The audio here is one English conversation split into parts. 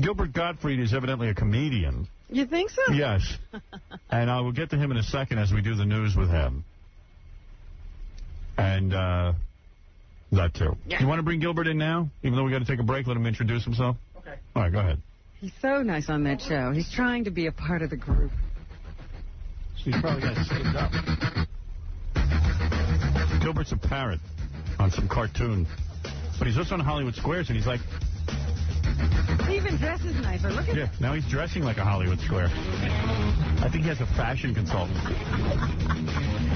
Gilbert Gottfried is evidently a comedian. You think so? Yes. And I will get to him in a second as we do the news with him. And that too. Yeah. You want to bring Gilbert in now? Even though we got to take a break, let him introduce himself? Okay. All right, go ahead. He's so nice on that show. He's trying to be a part of the group. He's probably got saved up. Gilbert's a parrot on some cartoon. But he's also on Hollywood Squares, and he's like... He even dresses nicer. Look at Yeah, now he's dressing like a Hollywood Square. I think he has a fashion consultant.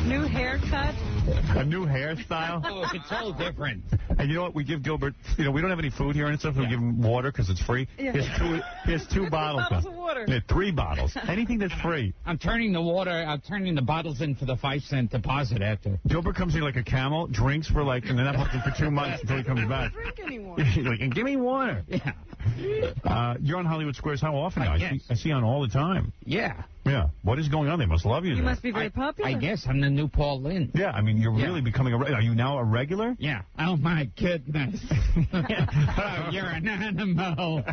New haircut. A new hairstyle. Oh, it's all different. And you know what? We give Gilbert, we don't have any food here and stuff. We give him water because it's free. Yeah. He has two bottles. Bottles of water. Yeah, 3 bottles. Anything that's free. I'm turning the bottles in for the 5-cent deposit after. Gilbert comes in like a camel, drinks for and then I'm for 2 months until he comes back. I don't drink anymore. And give me water. Yeah. You're on Hollywood Squares how often now? Yes. I see you on all the time. Yeah. Yeah. What is going on? They must love you. You there. must be very popular. I guess I'm the new Paul Lynde. Yeah, I mean, you're really becoming are you now a regular? Yeah. Oh, my goodness. Oh, you're an animal.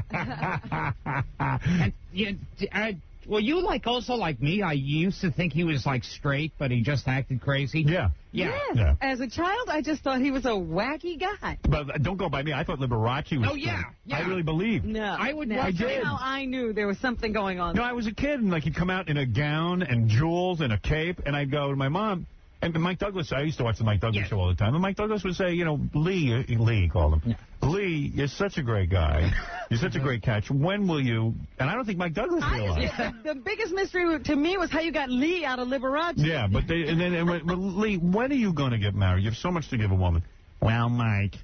And, were you also like me? I used to think he was straight, but he just acted crazy. Yeah. Yeah. Yes. Yeah. As a child, I just thought he was a wacky guy. But don't go by me. I thought Liberace was. Oh, yeah. I really believed. No. I would. That's I did. how I knew there was something going on. No, I was a kid, and he'd come out in a gown and jewels and a cape, and I'd go to my mom. And Mike Douglas, I used to watch the Mike Douglas show all the time. And Mike Douglas would say, Lee called him. Yeah. Lee, you're such a great guy. You're such a great catch. When will you? And I don't think Mike Douglas realized. The biggest mystery to me was how you got Lee out of Liberace. Yeah, but Lee, when are you going to get married? You have so much to give a woman. Well, Mike,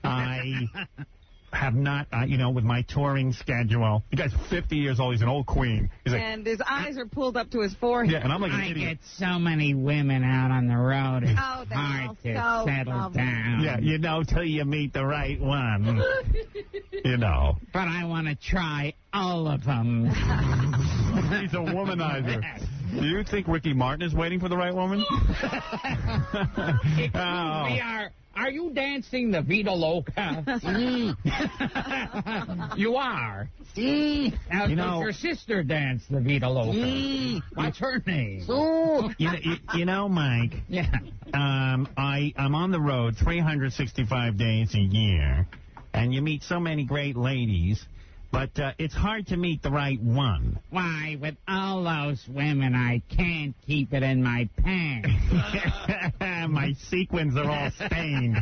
I have not, with my touring schedule. The guy's 50 years old. He's an old queen. He's like, and his eyes are pulled up to his forehead. Yeah, and I'm like an I idiot. get so many women out on the road. It's Oh, they're hard all to so settle lovely. down. Yeah, till you meet the right one. But I want to try all of them. He's a womanizer. Do you think Ricky Martin is waiting for the right woman? Are you dancing the Vida Loca? You are. Now, does your sister dance the Vida Loca? What's her name? Mike. Yeah. I'm on the road 365 days a year, and you meet so many great ladies. But it's hard to meet the right one. Why, with all those women, I can't keep it in my pants. My sequins are all stained.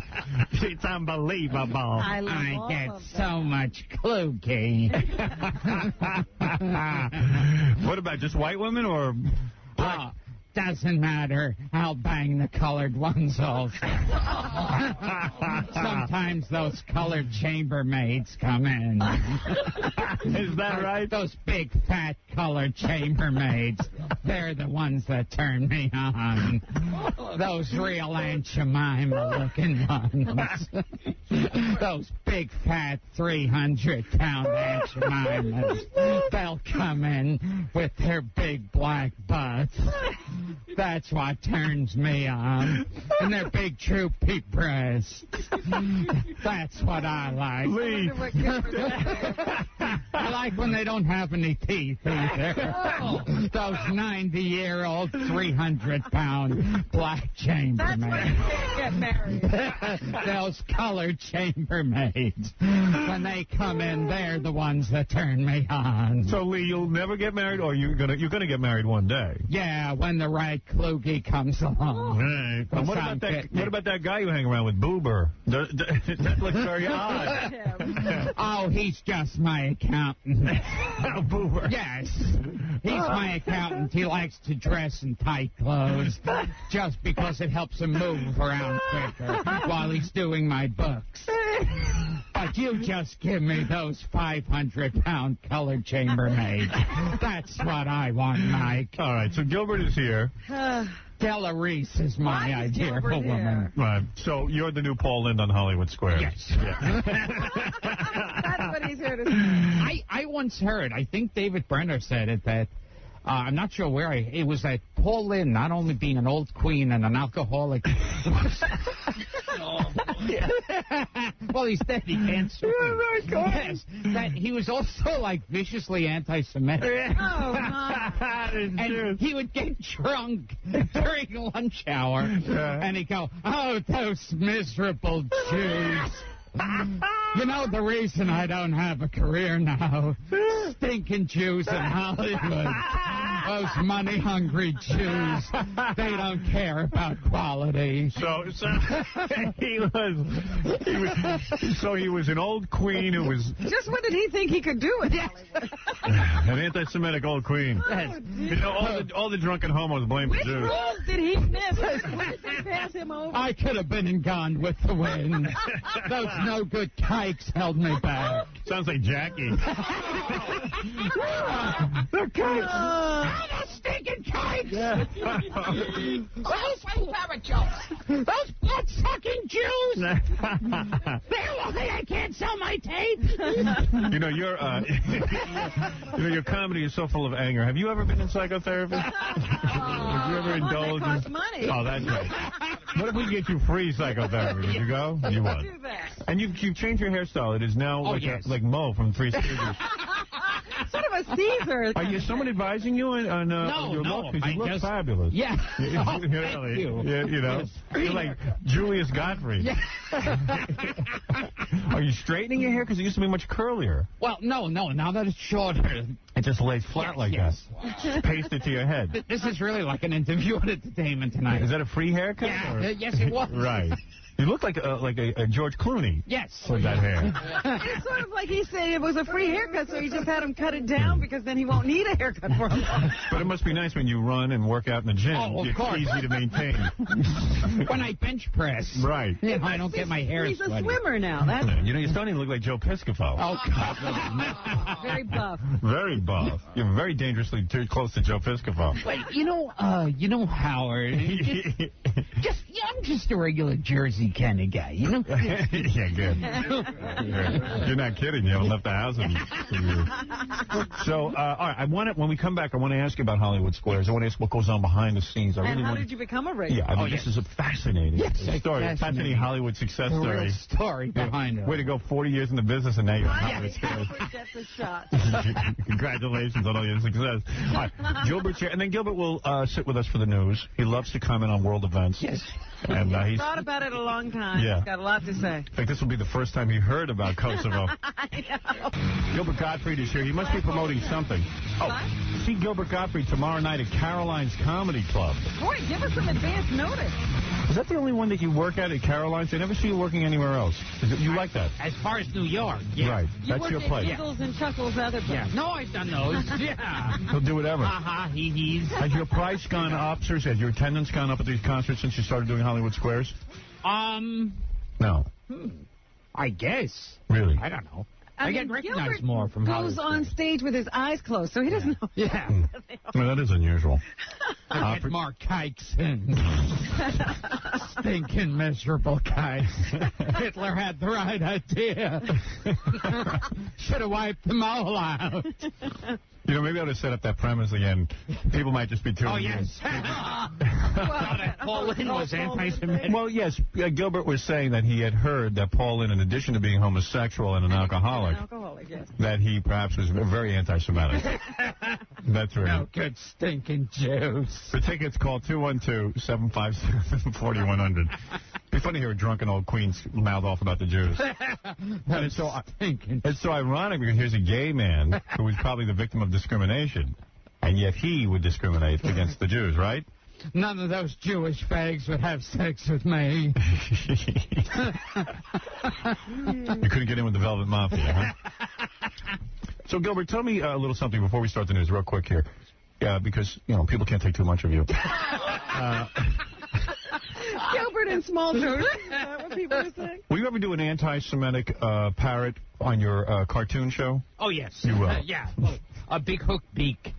It's unbelievable. I get so much klooky. What about just white women or black? Doesn't matter. I'll bang the colored ones also. Sometimes those colored chambermaids come in. Is that right? Those big, fat, colored chambermaids. They're the ones that turn me on. Those real Aunt Jemima-looking ones. Those big, fat, 300-pound Aunt Jemimas. They'll come in with their big black butts. That's what turns me on. And their big droopy breasts. That's what I like. Lee. I like when they don't have any teeth either. Those 90-year-old, 300-pound black chambermaids. That's when you can't get married. Those colored chambermaids. When they come in, they're the ones that turn me on. So, Lee, you'll never get married, or you're gonna get married one day? Yeah, when the right kloogie comes along. Right. And what about that guy you hang around with, Boober? That looks very odd. Oh, he's just my accountant. Boober. Yes. He's my accountant. He likes to dress in tight clothes just because it helps him move around quicker while he's doing my books. But you just give me those 500-pound colored chambermaids. That's what I want, Mike. All right, so Gilbert is here. Della Reese is my idea of a woman. Right. So you're the new Paul Lynde on Hollywood Square. Yes. That's what he's here to say. I once heard, I think David Brenner said it, that I'm not sure where it was that Paul Lynde, not only being an old queen and an alcoholic, Well, he's dead. He can't sue. Yes, that he was also, like, viciously anti-Semitic. Oh, my. And he would get drunk during lunch hour, and he'd go, "Oh, those miserable Jews. You know the reason I don't have a career now? Stinking Jews in Hollywood. Those money-hungry Jews. They don't care about quality." So he was an old queen who was Just what did he think he could do with Hollywood? an anti-Semitic old queen. You know, all the drunken homos blame the Which Jews. rules did he miss? Why did they pass him over? I could have been in Gone with the Wind. Those no-good kikes held me back. Sounds like Jackie. The kikes. Those stinking kikes. Those parrot jokes. Those blood-sucking Jews. They're lucky I can't sell my tape. You know, your comedy is so full of anger. Have you ever been in psychotherapy? Have you ever indulged? That costs money. Oh, that's right. What if we get you free psychotherapy? Did you go? You would. Do that. And you've changed your hairstyle. It is now like Mo from Three Stooges. Sort of a Caesar. Are you someone advising you on your look? Because you look fabulous. Yeah. Really. You. Yeah, you know, you're like Julius Gottfried. Yeah. Are you straightening your hair? Because it used to be much curlier. Well, no. Now that it's shorter. It just lays flat like that. Paste it to your head. This is really like an interview at Entertainment Tonight. Is that a free haircut? Yeah. Or? Yes, it was. Right. You look like a George Clooney. Yes. With that hair. It's sort of like he said it was a free haircut, so he just had him cut it down because then he won't need a haircut for him. But it must be nice when you run and work out in the gym. Oh, of course. It's easy to maintain. When I bench press. Right. You know, I don't get my hair He's sweaty. a swimmer now. That's You know, you're starting to look like Joe Piscopo. Oh, God. very buff. Very buff. You're very dangerously too close to Joe Piscopo. But, you know, Howard, I'm just a regular Jersey kind of guy, you know? Yeah, good. You're not kidding. You haven't left the house in years. So, all right, when we come back, I want to ask you about Hollywood Squares. I want to ask what goes on behind the scenes. And how did you become a regular? Yeah, I mean, this is a fascinating story. A fascinating Hollywood success story. Real story behind it. Way to go, 40 years in the business, and now you're on Hollywood Squares. That's a shot. Congratulations on all your success. All right, Gilbert's here, and then Gilbert will sit with us for the news. He loves to comment on world events. Yes. And he's thought about it a long time. Yeah. He's got a lot to say. In fact, this will be the first time he heard about Kosovo. I know. Gilbert Gottfried is here. He must be promoting something. Oh, see Gilbert Gottfried tomorrow night at Caroline's Comedy Club. Boy, give us some advance notice. Is that the only one that you work at Caroline's? I never see you working anywhere else. You like that? As far as New York, yeah. Right. That's your place. You worked at Giggles and Chuckles other places. Yeah. No, I've done those. Yeah. He'll do whatever. Hee-hees. Has your price gone up, sir? Has your attendance gone up at these concerts since you started doing Hollywood Squares? No. I guess. Really? I don't know. I get mean, recognized Gilbert more from goes Hollywood on stage with his eyes closed, so he doesn't know. Yeah. Well, that is unusual. Get more kikes in. Stinking miserable kikes. Hitler had the right idea. Should have wiped them all out. You know, maybe I ought to set up that premise again. People might just be tuning in. Oh, yes. Paul Lynde was anti-Semitic. Well, yes, Gilbert was saying that he had heard that Paul Lynde, in addition to being homosexual and an alcoholic, Yes. that he perhaps was very anti-Semitic. That's right. No good stinking Jews. For tickets, call 212-757-4100. It'd be funny to hear a drunken old queen mouth off about the Jews. And it's so ironic because here's a gay man who was probably the victim of discrimination, and yet he would discriminate against the Jews, right? None of those Jewish fags would have sex with me. You couldn't get in with the Velvet Mafia, huh? So, Gilbert, tell me a little something before we start the news real quick here. Yeah, because, you know, people can't take too much of you. Gilbert and small children. Is that what people are saying? Will you ever do an anti-Semitic parrot on your cartoon show? Oh, yes. You will? Yeah. A big hook beak.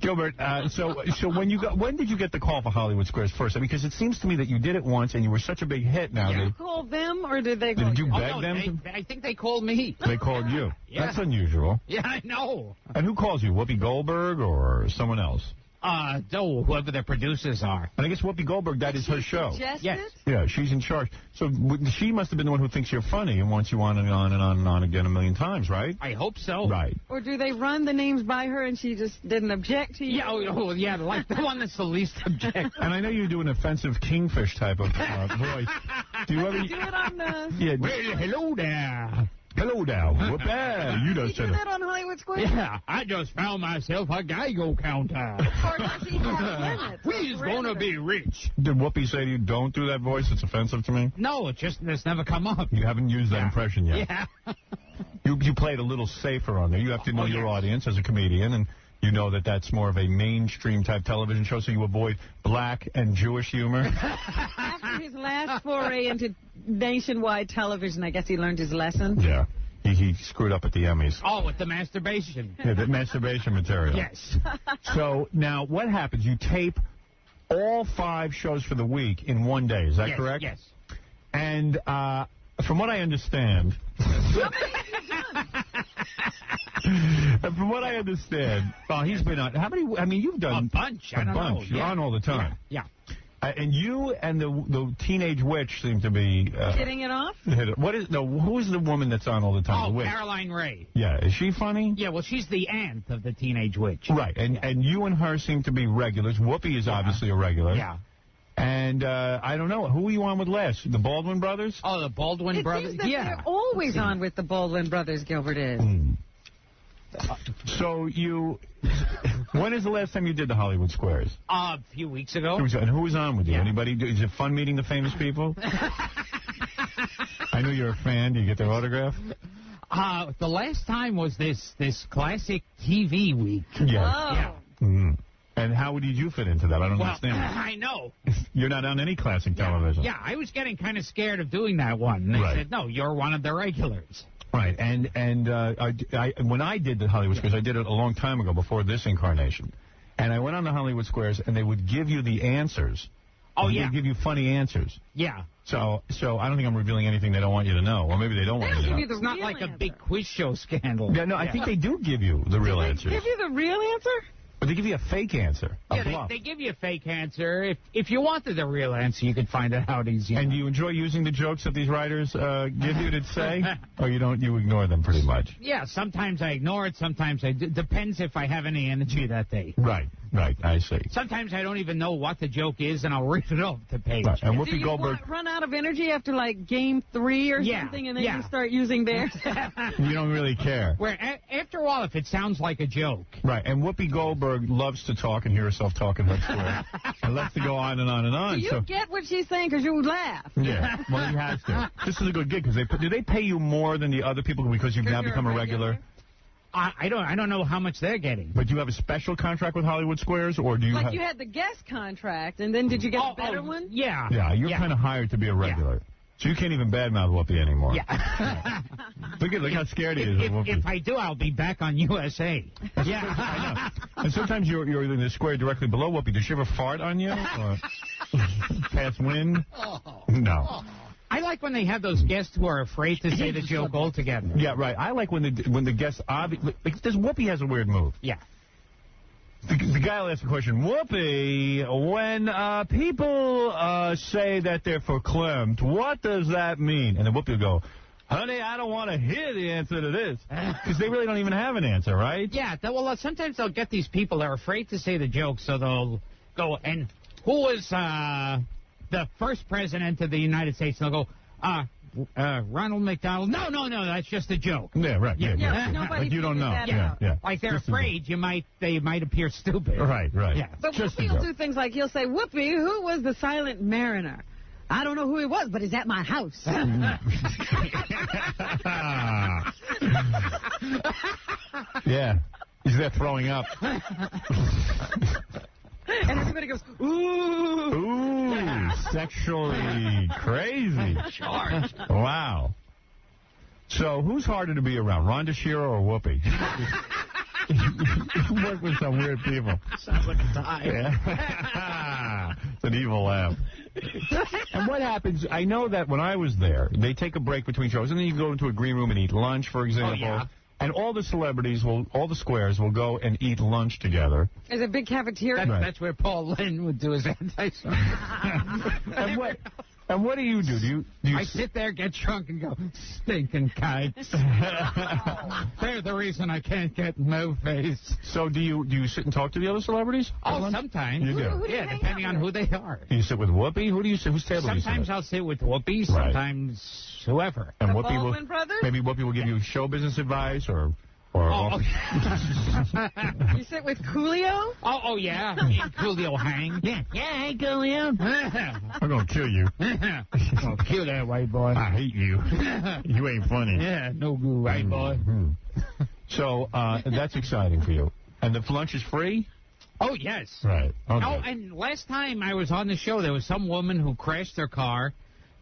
Gilbert, so when did you get the call for Hollywood Squares first? Because it seems to me that you did it once and you were such a big hit now. Did you call them or did they call Did you beg no, them? I think they called me. They called you. Yeah. That's unusual. Yeah, I know. And who calls you? Whoopi Goldberg or someone else? Whoever the producers are. And I guess Whoopi Goldberg, that is her show. Yes. Yeah, she's in charge. So she must have been the one who thinks you're funny and wants you on and on and on and on again a million times, right? I hope so. Right. Or do they run the names by her and she just didn't object to you? Yeah, yeah, like the one that's the least objective. And I know you do an offensive kingfish type of voice. Do you ever... Do it on the... Yeah. Well, hello there. Hello there. Whoopee. You Do just you said do it. that on Hollywood Square? Yeah, I just found myself a Geico counter. Or does he have limits? We's gonna be rich. Did Whoopi say to you, don't do that voice? It's offensive to me? No, it's never come up. You haven't used that impression yet. Yeah. You played a little safer on there. You have to know your audience as a comedian, and you know that that's more of a mainstream type television show, so you avoid black and Jewish humor. After his last foray into nationwide television, I guess he learned his lesson. Yeah. He screwed up at the Emmys. Oh, with the masturbation. Yeah, the masturbation material. Yes. So now what happens? You tape all 5 shows for the week in one day. Is that correct? Yes. And from what I understand... From what I understand, he's been on... How many... I mean, you've done... A bunch. A bunch. You're on all the time. Yeah. And you and the teenage witch seem to be... Getting it off? What is... No, who is the woman that's on all the time? Oh, the witch? Caroline Ray. Yeah. Is she funny? Yeah, well, she's the aunt of the teenage witch. Right. And you and her seem to be regulars. Whoopi is obviously a regular. Yeah. And I don't know. Who were you on with last? The Baldwin brothers? Oh, the Baldwin brothers? It seems that they're always on with the Baldwin brothers, Gilbert is. So you... When is the last time you did the Hollywood Squares? A few weeks ago. And who was on with you? Anybody? Is it fun meeting the famous people? I know you're a fan. Do you get their autograph? The last time was this classic TV week. Yeah. And how did you fit into that? I don't understand. I know. You're not on any classic television. Yeah, I was getting kind of scared of doing that one. And they said, no, you're one of the regulars. Right, and when I did the Hollywood Squares, I did it a long time ago before this incarnation. And I went on the Hollywood Squares, and they would give you the answers. Oh, They'd give you funny answers. Yeah. So I don't think I'm revealing anything they don't want you to know. Or maybe they don't want you to know. It's not like a big quiz show scandal. Yeah, no, I think they do give you the real answers. Give you the real answer? But they give you a fake answer. They give you a fake answer. If you wanted the real answer, you could find it out easy. And do you enjoy using the jokes that these writers give you to say? Or you ignore them pretty much? Yeah, sometimes I ignore it. Sometimes I do. Depends if I have any energy that day. Right, I see. Sometimes I don't even know what the joke is, and I'll read it off the page. Right. And Do you run out of energy after, like, game 3 or something, and then you start using theirs? You don't really care. Where, after a while, if it sounds like a joke. Right, and Whoopi Goldberg loves to talk and hear herself talk in her square. And loves to go on and on and on. Do you get what she's saying because you laugh? Yeah, well, he has to. This is a good gig, because do they pay you more than the other people because you've now become a regular? I don't know how much they're getting. But do you have a special contract with Hollywood Squares, or do you you had the guest contract, and then did you get a better one? Yeah. Yeah, you're kind of hired to be a regular. So you can't even badmouth Whoopi anymore. Yeah. Look how scared he is of Whoopi. If I do, I'll be back on USA. Yeah, I know. And sometimes you're in the square directly below Whoopi. Does she ever fart on you? Or pass wind? No. I like when they have those guests who are afraid to say the joke altogether. Yeah, right. I like when the guests this Whoopi has a weird move. Yeah. The guy will ask a question. Whoopi, when people say that they're verklempt, what does that mean? And then Whoopi will go, honey, I don't want to hear the answer to this. Because they really don't even have an answer, right? Yeah. Well, sometimes they'll get these people that are afraid to say the joke, so they'll go, and who was the first president of the United States? And they'll go, Ronald McDonald. No, that's just a joke. Yeah, right. Yeah. Nobody like you don't know. Yeah. Like they're afraid they might appear stupid. Right. Yeah. But Whoopi will do things like he'll say, Whoopi, who was the silent mariner? I don't know who he was, but he's at my house. Yeah. He's there throwing up. And everybody goes, ooh. Ooh, sexually crazy. Charged. Wow. So who's harder to be around, Rhonda Shearer or Whoopi? You work with some weird people. Sounds like a tie. Yeah. It's an evil laugh. And what happens, I know that when I was there, they take a break between shows, and then you go into a green room and eat lunch, for example. Oh, yeah. And all the celebrities all the squares will go and eat lunch together. There's a big cafeteria. That's where Paul Lynde would do his anti-social. And what do you do? Do you I sit there, get drunk, and go, stinking kites. They're the reason I can't get movies. So do you sit and talk to the other celebrities? Oh, sometimes. You do? Who do you Yeah, hang depending out on with? who they are. Do you sit with Whoopi? Who do you sit? Whose table do you sit Sometimes at? I'll sit with Whoopi, sometimes whoever. And The Whoopi Baldwin brothers? Maybe Whoopi will give you show business advice or You sit with Coolio? Oh, yeah. Me and Coolio hang. Yeah, hey, Coolio. I'm going to kill you. Oh, kill that white boy. I hate you. You ain't funny. Yeah, no good white boy. So that's exciting for you. And the lunch is free? Oh, yes. Right. Okay. Oh, and last time I was on the show, there was some woman who crashed her car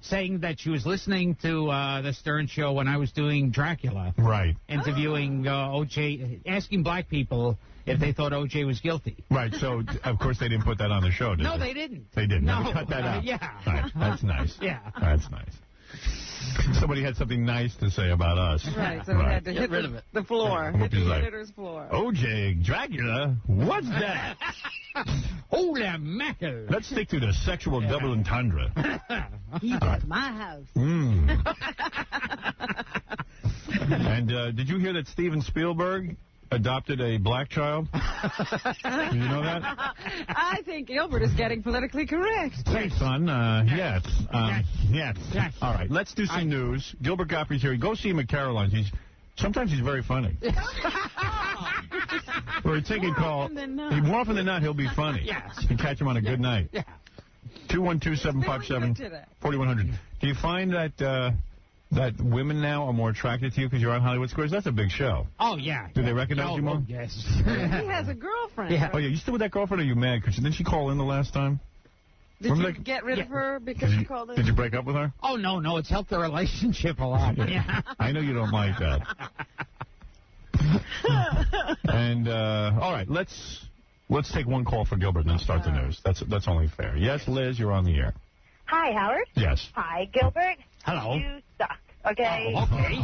saying that she was listening to the Stern Show when I was doing Dracula. Right. Interviewing O.J., asking black people if they thought O.J. was guilty. Right. So, of course, they didn't put that on the show, did No, they? they didn't. They didn't. No. They cut that out. Yeah. Right. That's nice. Yeah. That's nice. Somebody had something nice to say about us. Right, so we had to hit rid of it. the floor. Yeah, Hit the Whoopi's like, editor's floor. O.J. Dracula? What's that? Holy mackerel. Let's stick to the sexual double entendre. He's at my house. And did you hear that Steven Spielberg adopted a black child? Did you know that? I think Gilbert is getting politically correct. Hey, son. Yes. Yes. Yes. All right. Let's do some news. Gilbert Gottfried's here. Go see him at Caroline's. Sometimes he's very funny. Or take a call. More often than not, he'll be funny. Yes. You can catch him on a good night. Yeah. 212-757-4100. Do you find that that women now are more attracted to you because you're on Hollywood Squares? That's a big show. Oh, yeah. Do they recognize you more? Oh, yes. He has a girlfriend. Yeah. Oh, yeah. You still with that girlfriend or are you mad? Because didn't she call in the last time? Did you get rid of her because she called in? Did you break up with her? Oh, no. It's helped the relationship a lot. Yeah. I know you don't like that. And, all right, let's take one call for Gilbert and then start the news. That's only fair. Yes, Liz, you're on the air. Hi, Howard. Yes. Hi, Gilbert. Hello. You suck, okay? Oh, okay.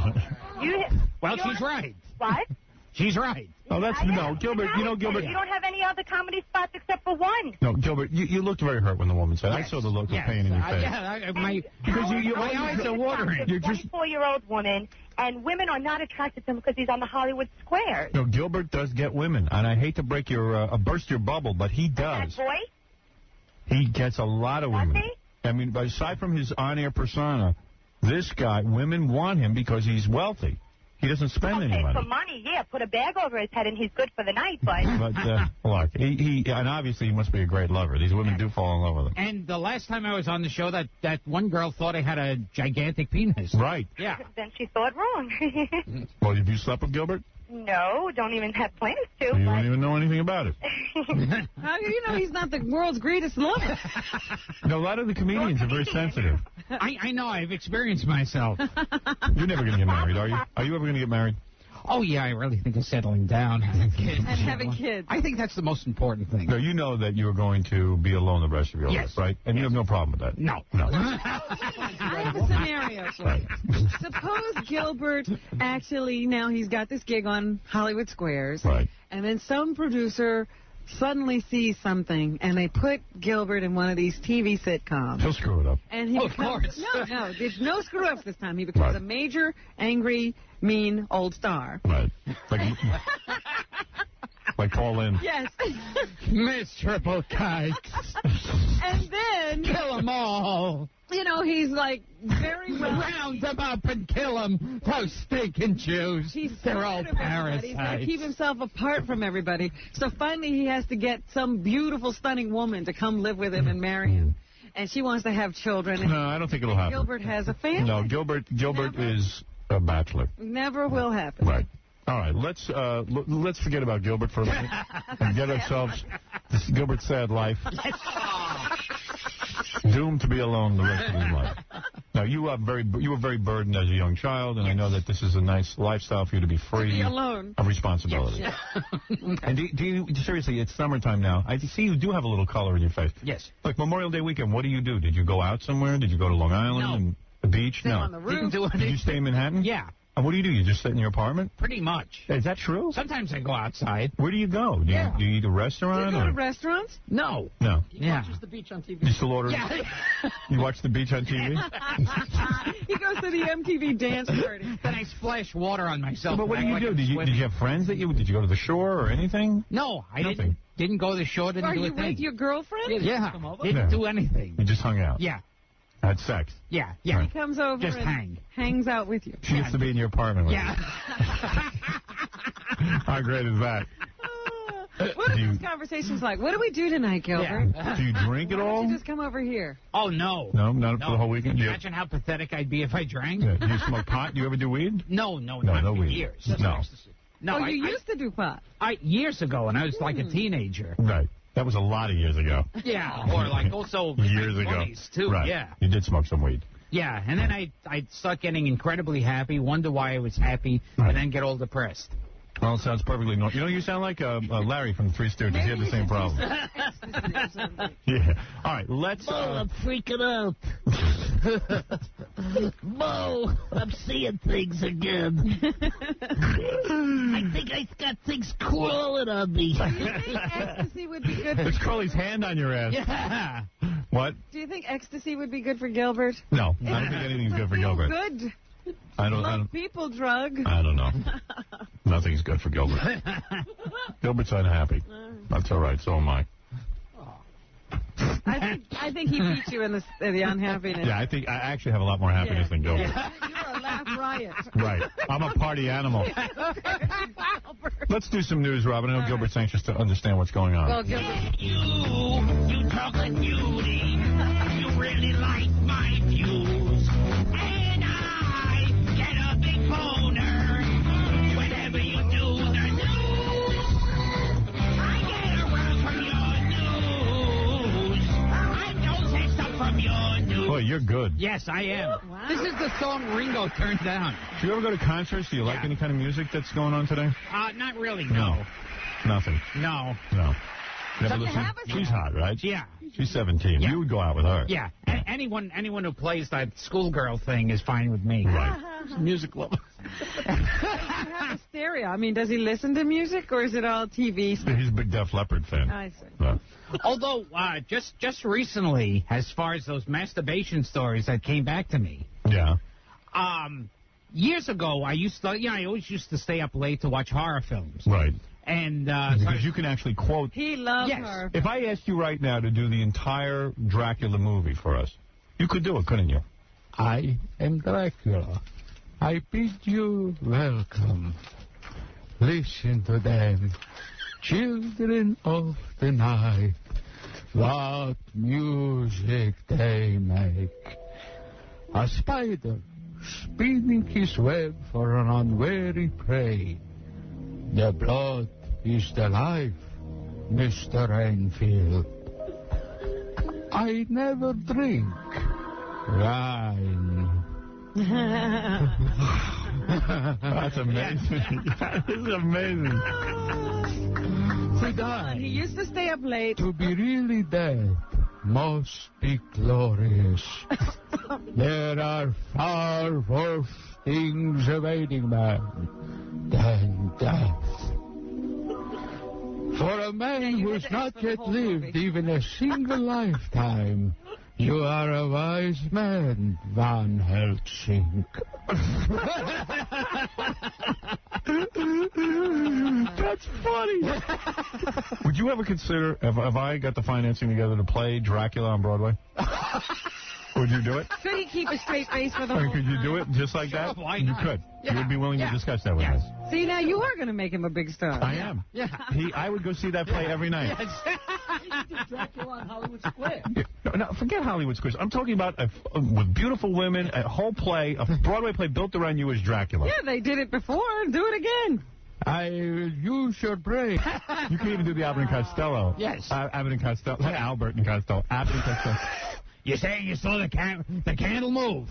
Well, you she's right. What? She's right. Oh, that's no, Gilbert. You know, Gilbert. You don't have any other comedy spots except for one. No, Gilbert. You looked very hurt when the woman said. Yes. I saw the look Yes. of pain in your face. My eyes are watering. You're just a 24-year-old woman, and women are not attracted to him because he's on the Hollywood Squares. No, Gilbert does get women, and I hate to break burst your bubble, but he does. That boy? He gets a lot of women. Does he? I mean, aside from his on-air persona, this guy, women want him because he's wealthy. He doesn't spend any money. For money, yeah. Put a bag over his head and he's good for the night, but... But, look, and obviously he must be a great lover. These women do fall in love with him. And the last time I was on the show, that one girl thought I had a gigantic penis. Right. Yeah. Then she thought wrong. Well, have you slept with Gilbert? No, don't even have plans to. You don't even know anything about it. How do you know he's not the world's greatest lover? No, a lot of the comedians are very sensitive. I know. I've experienced myself. You're never going to get married, are you? Are you ever going to get married? Oh, yeah, I really think of settling down. Having kids. And having kids. I think that's the most important thing. No, you know that you're going to be alone the rest of your life, Yes. right? And you have no problem with that. No. I have a scenario for you. Suppose Gilbert actually, now he's got this gig on Hollywood Squares. Right. And then some producer suddenly sees something, and they put Gilbert in one of these TV sitcoms. He'll screw it up. And he Of becomes, course. No, there's no screw-ups this time. He becomes a major, angry, mean old star. Right. Like Paul Lynde. Yes. Miss Triple Kikes. And then, Kill them all. you know, he's like very well. Round them up and kill them. Those stinking Jews. They're all parasites. He's got to keep himself apart from everybody. So finally he has to get some beautiful, stunning woman to come live with him and marry him. And she wants to have children. No, I don't think it'll happen. Gilbert has a family. No, Gilbert is a bachelor. Never will happen. Right. All right, let's forget about Gilbert for a minute and get ourselves this Gilbert's sad life. Doomed to be alone the rest of his life. Now, you were very burdened as a young child, and I know that this is a nice lifestyle for you to be free be alone. of responsibility. Yes. And do you seriously? It's summertime now. I see you do have a little color in your face. Yes. Like Memorial Day weekend, what do you do? Did you go out somewhere? Did you go to Long Island No. and the beach? Stay No. on the roof. Didn't do Did you stay in Manhattan? Yeah. And what do? You just sit in your apartment? Pretty much. Is that true? Sometimes I go outside. Where do you go? Do you eat at a restaurant? Do you go to restaurants? No. No. He watches the beach on TV. You still order? Yeah. You watch the beach on TV? He goes to the MTV dance party. Then I splash water on myself. But what do you like do? I'm Did you have friends that you... Did you go to the shore or anything? No, I Nothing. didn't go to the shore, didn't Are do a you thing. with your girlfriend? Yeah, Come over? didn't do anything. You just hung out? Yeah, Had sex? yeah. He comes over Just and hangs out with you. She gets to be in your apartment with Yeah. you. How great is that? What are these conversations like? What do we do tonight, Gilbert? Do you drink at Why all? don't you just come over here? Oh, no. No, not for the whole weekend? Can you Yeah. imagine how pathetic I'd be if I drank? Yeah. Do you smoke pot? Do you ever do weed? No, not for weed. years. No. No, You used to do pot. years ago when I was like a teenager. Right. That was a lot of years ago. Yeah, or like also Years my ago. 20s too. Right. Yeah. You did smoke some weed. Yeah, and then I'd start getting incredibly happy, wonder why I was happy, and then get all depressed. Well, it sounds perfectly normal. You know, you sound like Larry from the Three Stooges. He had the same problem. Yeah. All right, let's... I'm freaking out. Mo, I'm seeing things again. I think I got things crawling on me. Do you think ecstasy would be good for It's Curly's hand on your ass. Yeah. What? Do you think ecstasy would be good for Gilbert? No, I don't think anything's good for Gilbert. Good. I don't People drug. I don't know. Nothing's good for Gilbert. Gilbert's unhappy. That's all right. So am I. I think he beat you in the unhappiness. Yeah, I think I actually have a lot more happiness than Gilbert. You're a laugh riot. Right. I'm a party animal. Let's do some news, Robin. I know Gilbert's anxious to understand what's going on. Well, Gilbert. You chocolate beauty. You really like my views. And I get a big boner whenever you do the news. I get aroused from your news. I don't say stuff from your news. Boy, you're good. Yes, I am. Wow. This is the song Ringo turned down. Do you ever go to concerts? Do you like any kind of music that's going on today? Not really, no. Nothing. No. No. Never So you listen. have a- She's hot, right? Yeah. She's 17. Yeah. You would go out with her. Yeah. Anyone who plays that schoolgirl thing is fine with me. Right. Music lover. You have a stereo. I mean, does he listen to music or is it all TV stuff? He's a big Def Leppard fan. I see. No. Although, just recently, as far as those masturbation stories that came back to me, Yeah. years ago, I always used to stay up late to watch horror films. Right. And Because you can actually quote. He loves Yes. her. If I asked you right now to do the entire Dracula movie for us, you could do it, couldn't you? I am Dracula. I bid you welcome. Listen to them, children of the night. What music they make. A spider spinning his web for an unwary prey. The blood is the life, Mr. Enfield. I never drink wine. That's amazing. That is amazing. To die, He used to stay up late. to be really dead, must be glorious. There are far worse things awaiting man than death. For a man you who's had to not ask for the yet whole lived movie. even a single lifetime, you are a wise man, Van Helsing. That's funny. Would you ever consider, if I got the financing together to play Dracula on Broadway? Would you do it? Could he keep a straight face for the Or whole could you time? do it just like that? why You not? could. Yeah. You would be willing to Yeah. discuss that with Yes. me. See, now you are going to make him a big star. I am. Yeah. I would go see that play every night. Dracula on Hollywood Square. No, forget Hollywood Squares. I'm talking about with beautiful women, a whole play, a Broadway play built around you as Dracula. Yeah, they did it before. Do it again. I will use your brain. You can even do the Abbott and Costello. Yes. Abbott and Costello. Albert and Costello. Abbott and Costello. You're saying you saw the candle move?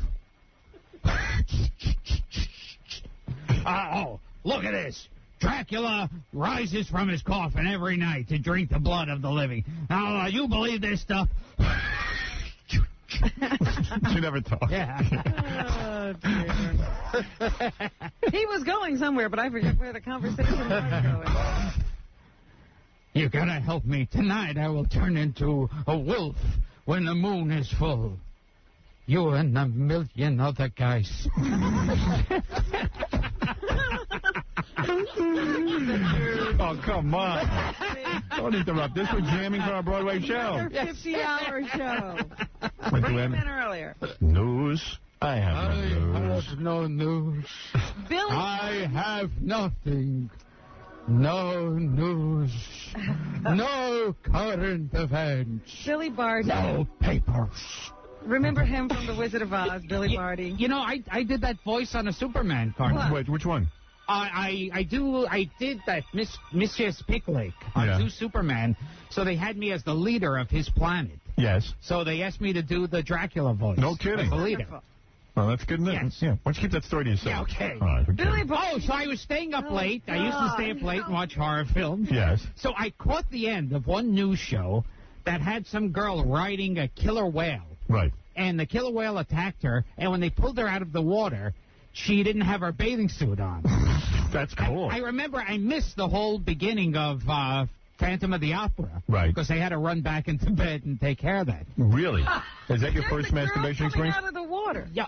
Oh, look at this. Dracula rises from his coffin every night to drink the blood of the living. Now, you believe this stuff? She never talks. Yeah. Oh, dear. He was going somewhere, but I forget where the conversation was going. You gotta help me. Tonight I will turn into a wolf when the moon is full. You and a million other guys. Oh, come on. Don't interrupt. This was jamming for our Broadway show. 50-hour show. Wait, Bring him in earlier. News? I have no news. have no news. Billy. I have nothing. No news. No current events. Billy Barty. No papers. Remember him from The Wizard of Oz, Billy Barty? You know, I did that voice on a Superman cartoon. Wait, which one? I did that Mistress Picklick on Yeah. Zoo Superman, so they had me as the leader of his planet. Yes. So they asked me to do the Dracula voice. No kidding. The leader. Well, that's good news. Yes. Yeah. Why don't you keep that story to yourself? Yeah, okay. All right, okay. Billy Barty. Oh, so I was staying up late. I used to stay up late and watch horror films. Yes. So I caught the end of one news show that had some girl riding a killer whale. Right. And the killer whale attacked her, and when they pulled her out of the water, she didn't have her bathing suit on. That's cool. I remember I missed the whole beginning of Phantom of the Opera. Right. Because they had to run back into bed and take care of that. Really? Is that your There's first the girl masturbation coming experience? out of the water. Yeah.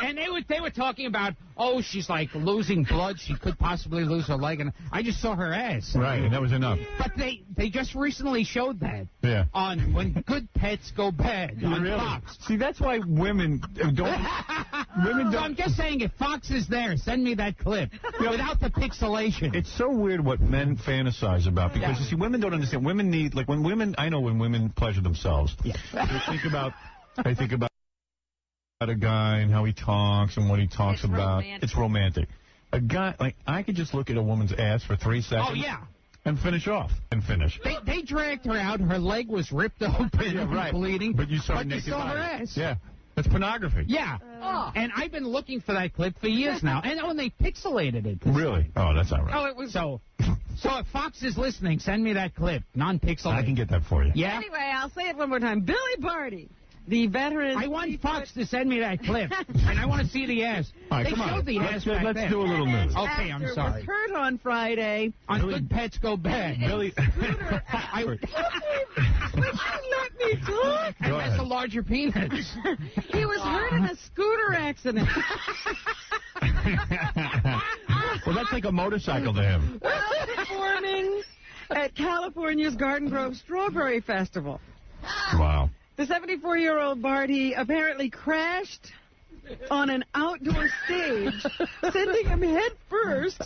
And they were talking about, oh, she's like losing blood. She could possibly lose her leg. And I just saw her ass. Right, and that was enough. But they just recently showed that Yeah. on When Good Pets Go Bad on Really? Fox. See, that's why women don't... women So don't... I'm just saying, if Fox is there, send me that clip without the pixelation. It's so weird what men fantasize about because, you see, women don't understand. Women need, like, when women pleasure themselves, they think about a guy and how he talks and what he talks It's about. romantic. It's romantic. A guy, like, I could just look at a woman's ass for 3 seconds. Oh, yeah. And finish off. And finish. They dragged her out. Her leg was ripped open and bleeding. But you saw, her ass. Yeah. That's pornography. Yeah. And I've been looking for that clip for years now. And when they pixelated it. Really? Oh, that's not right. Oh, it was. So if Fox is listening, send me that clip. Non-pixelated. I can get that for you. Yeah? Anyway, I'll say it one more time. Billy Barty, the veteran... I want Fox to send me that clip. And I want to see the ass. All right, they come on. showed the ass back Let's then. do a little news. Okay, I'm was sorry. hurt on Friday. On Good Pets Go Bad. Billy... Would you let me talk? And Go that's ahead. a larger penis. He was hurt in a scooter accident. Well, that's like a motorcycle to him. While performing at California's Garden Grove Strawberry Festival. Wow. The 74-year-old Barty apparently crashed on an outdoor stage, sending him head first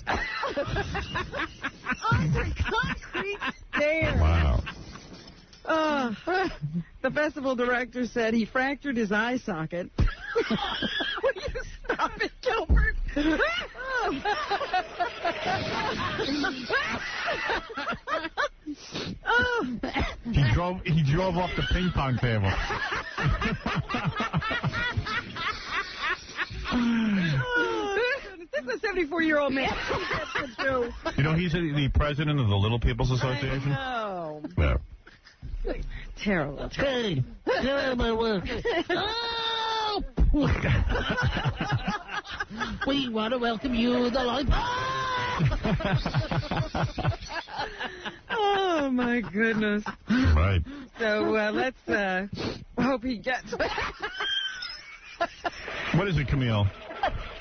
onto concrete stairs. Wow. The festival director said he fractured his eye socket. Will you stop it, Gilbert? He drove off the ping pong table. This is a 74-year-old man. You know, he's the president of the Little People's Association. No. Yeah. Terrible. Hey, my work. Oh! We want to welcome you to the life. Oh, my goodness. Right. So let's hope he gets What is it, Camille?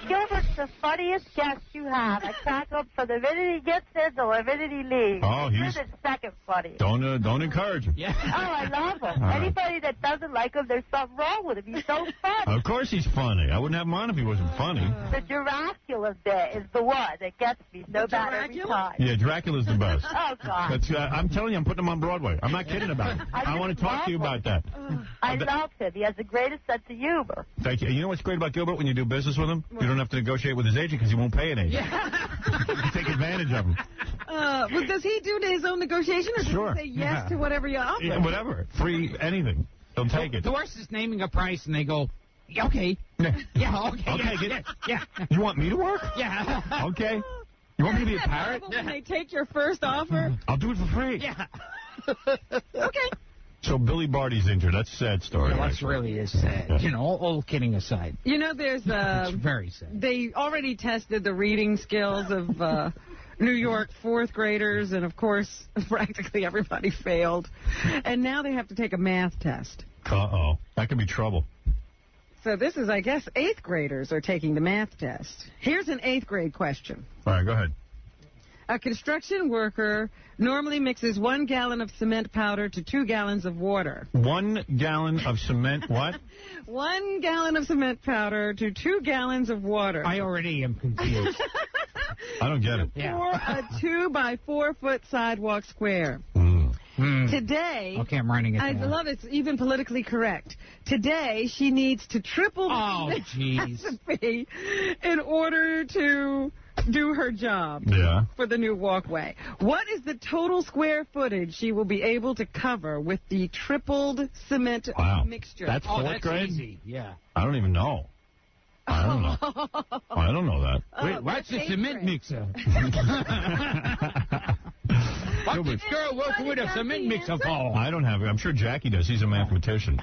Gilbert's the funniest guest you have. I crack up from the minute he gets in to the minute he leaves. Oh, he's... This is second funny. Don't encourage him. Yeah. Oh, I love him. All right. Anybody that doesn't like him, there's something wrong with him. He's so funny. Of course he's funny. I wouldn't have him on if he wasn't funny. The Dracula bit is the one that gets me so bad every Dracula? time. Yeah, Dracula's the best. Oh, God. That's, I'm telling you, I'm putting him on Broadway. I'm not kidding about it. I want to talk to you about that. I love him. He has the greatest sense of humor. Thank you. You know what's great about Gilbert when you do business with him? You don't have to negotiate with his agent because he won't pay an agent. You take advantage of him. well, does he do his own negotiation, or does Sure. he say yes to whatever you offer? Yeah, whatever. Free anything. He'll take it. The worst is naming a price and they go, yeah, okay. Yeah. Yeah, okay. Okay, yeah. You want me to work? Yeah. Okay. You want me to be a parrot? When they take your first offer? I'll do it for free. Yeah. Okay. So Billy Barty's injured. That's a sad story. Yeah, that's really is sad. Yeah. You know, all kidding aside. You know, there's It's very sad. They already tested the reading skills of New York fourth graders, and of course, practically everybody failed. And now they have to take a math test. Uh-oh. That could be trouble. So this is, I guess, eighth graders are taking the math test. Here's an eighth grade question. All right, go ahead. A construction worker normally mixes 1 gallon of cement powder to 2 gallons of water. 1 gallon of cement, what? 1 gallon of cement powder to 2 gallons of water. I already am confused. I don't get it. For a 2 by 4 foot sidewalk square. Today, Okay, I'm writing it I down. love it's even politically correct. Today, she needs to triple Oh, the jeez. recipe in order to do her job for the new walkway. What is the total square footage she will be able to cover with the tripled cement mixture? That's fourth grade? Easy. Yeah. I don't even know. I don't know. I don't know that. Wait, what's a cement mixer? What's this girl working with a cement mixer for? I don't have it. I'm sure Jackie does. He's a mathematician.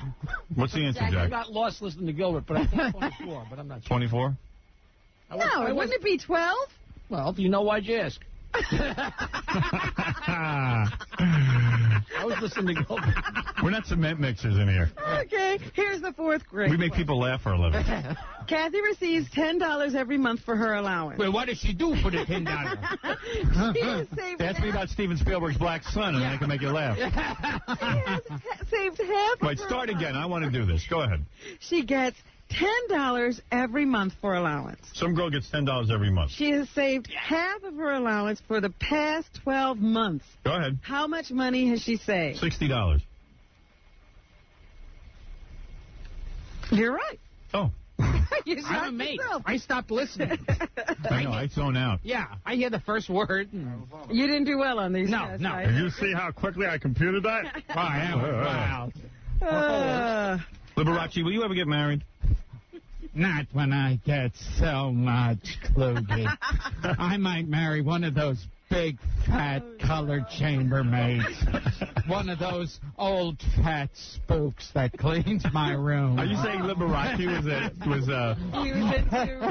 What's the answer, I Jack? got lost listening to Gilbert, but I think 24, but I'm not sure. 24? No, wouldn't it be 12? Well, do you know why'd you ask? I was listening to Gilbert. We're not cement mixers in here. Okay, here's the fourth grade. We make people laugh for a living. Kathy receives $10 every month for her allowance. Well, what does she do for the $10? She has saved Ask me about Steven Spielberg's Black Sun, and then I can make you laugh. saved half. Wait, start again. I want to do this. Go ahead. She gets $10 every month for allowance. Some girl gets $10 every month. She has saved half of her allowance for the past 12 months. Go ahead. How much money has she saved? $60. You're right. Oh. You I'm shocked amazed. yourself. I stopped listening. I know. I zone out. Yeah, I hear the first word. You didn't do well on these No, tests, no. right? Did you see how quickly I computed that? Wow. Liberace, will you ever get married? Not when I get so much Kluge. I might marry one of those big, fat, colored chambermaids. One of those old, fat spooks that cleans my room. Are you saying Liberace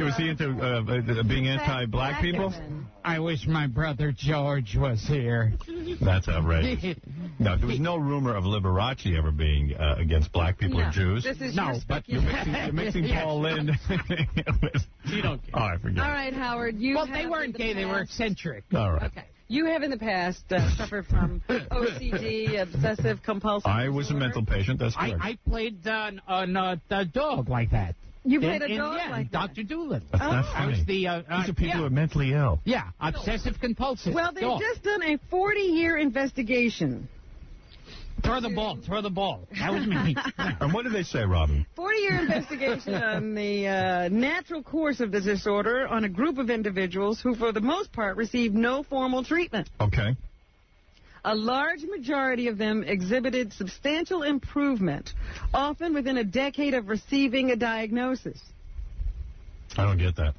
was he into being anti-black people? I wish my brother George was here. That's outrageous. No, there was no rumor of Liberace ever being against black people or Jews. This is No, your but You're mixing Paul Lynde. You don't care. All right, forget All it. right, Howard. You Well, have they weren't in the gay, they were past- eccentric. All right. Okay. You have in the past suffered from OCD, obsessive compulsive I was a disorder. mental patient. That's correct. I played on a dog like that. You played a dog yeah, like that? Dr. Doolittle. That's not I was funny. the These are people who are mentally ill. Yeah, obsessive compulsive. Well, they've dog. just done a 40-year investigation. Throw the ball. That was me. And what did they say, Robin? 40-year investigation on the natural course of the disorder on a group of individuals who, for the most part, received no formal treatment. Okay. A large majority of them exhibited substantial improvement, often within a decade of receiving a diagnosis. I don't get that.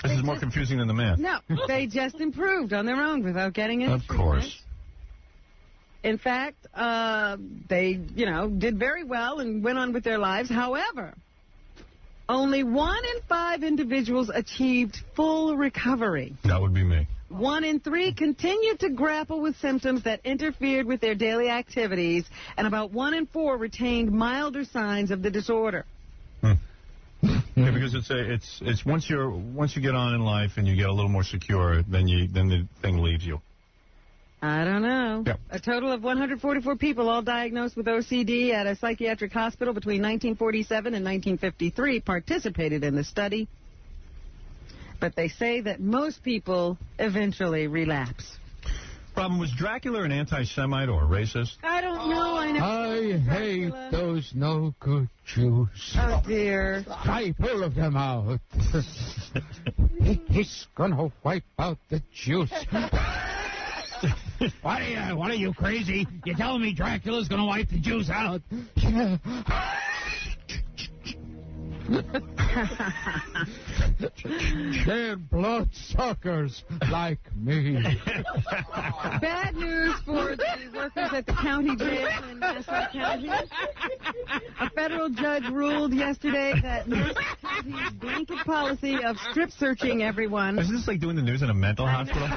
This is more confusing than the math. No, they just improved on their own without getting any Of treatment. course. In fact, they, did very well and went on with their lives. However, only 1 in 5 individuals achieved full recovery. That would be me. 1 in 3 continued to grapple with symptoms that interfered with their daily activities, and about 1 in 4 retained milder signs of the disorder. Yeah, because it's once you get on in life and you get a little more secure, then the thing leaves you. I don't know. Yep. A total of 144 people, all diagnosed with OCD at a psychiatric hospital between 1947 and 1953, participated in the study. But they say that most people eventually relapse. Problem, was Dracula an anti-Semite or a racist? I don't know. I hate those no good Jews. Oh, dear. Wipe all of them out. He's gonna wipe out the Jews. What are you crazy? You telling me Dracula's gonna wipe the Jews out? They're bloodsuckers like me. Bad news for the workers at the county jail in Nassau County. A federal judge ruled yesterday that Nassau County's blanket policy of strip searching everyone. Is this like doing the news in a mental hospital?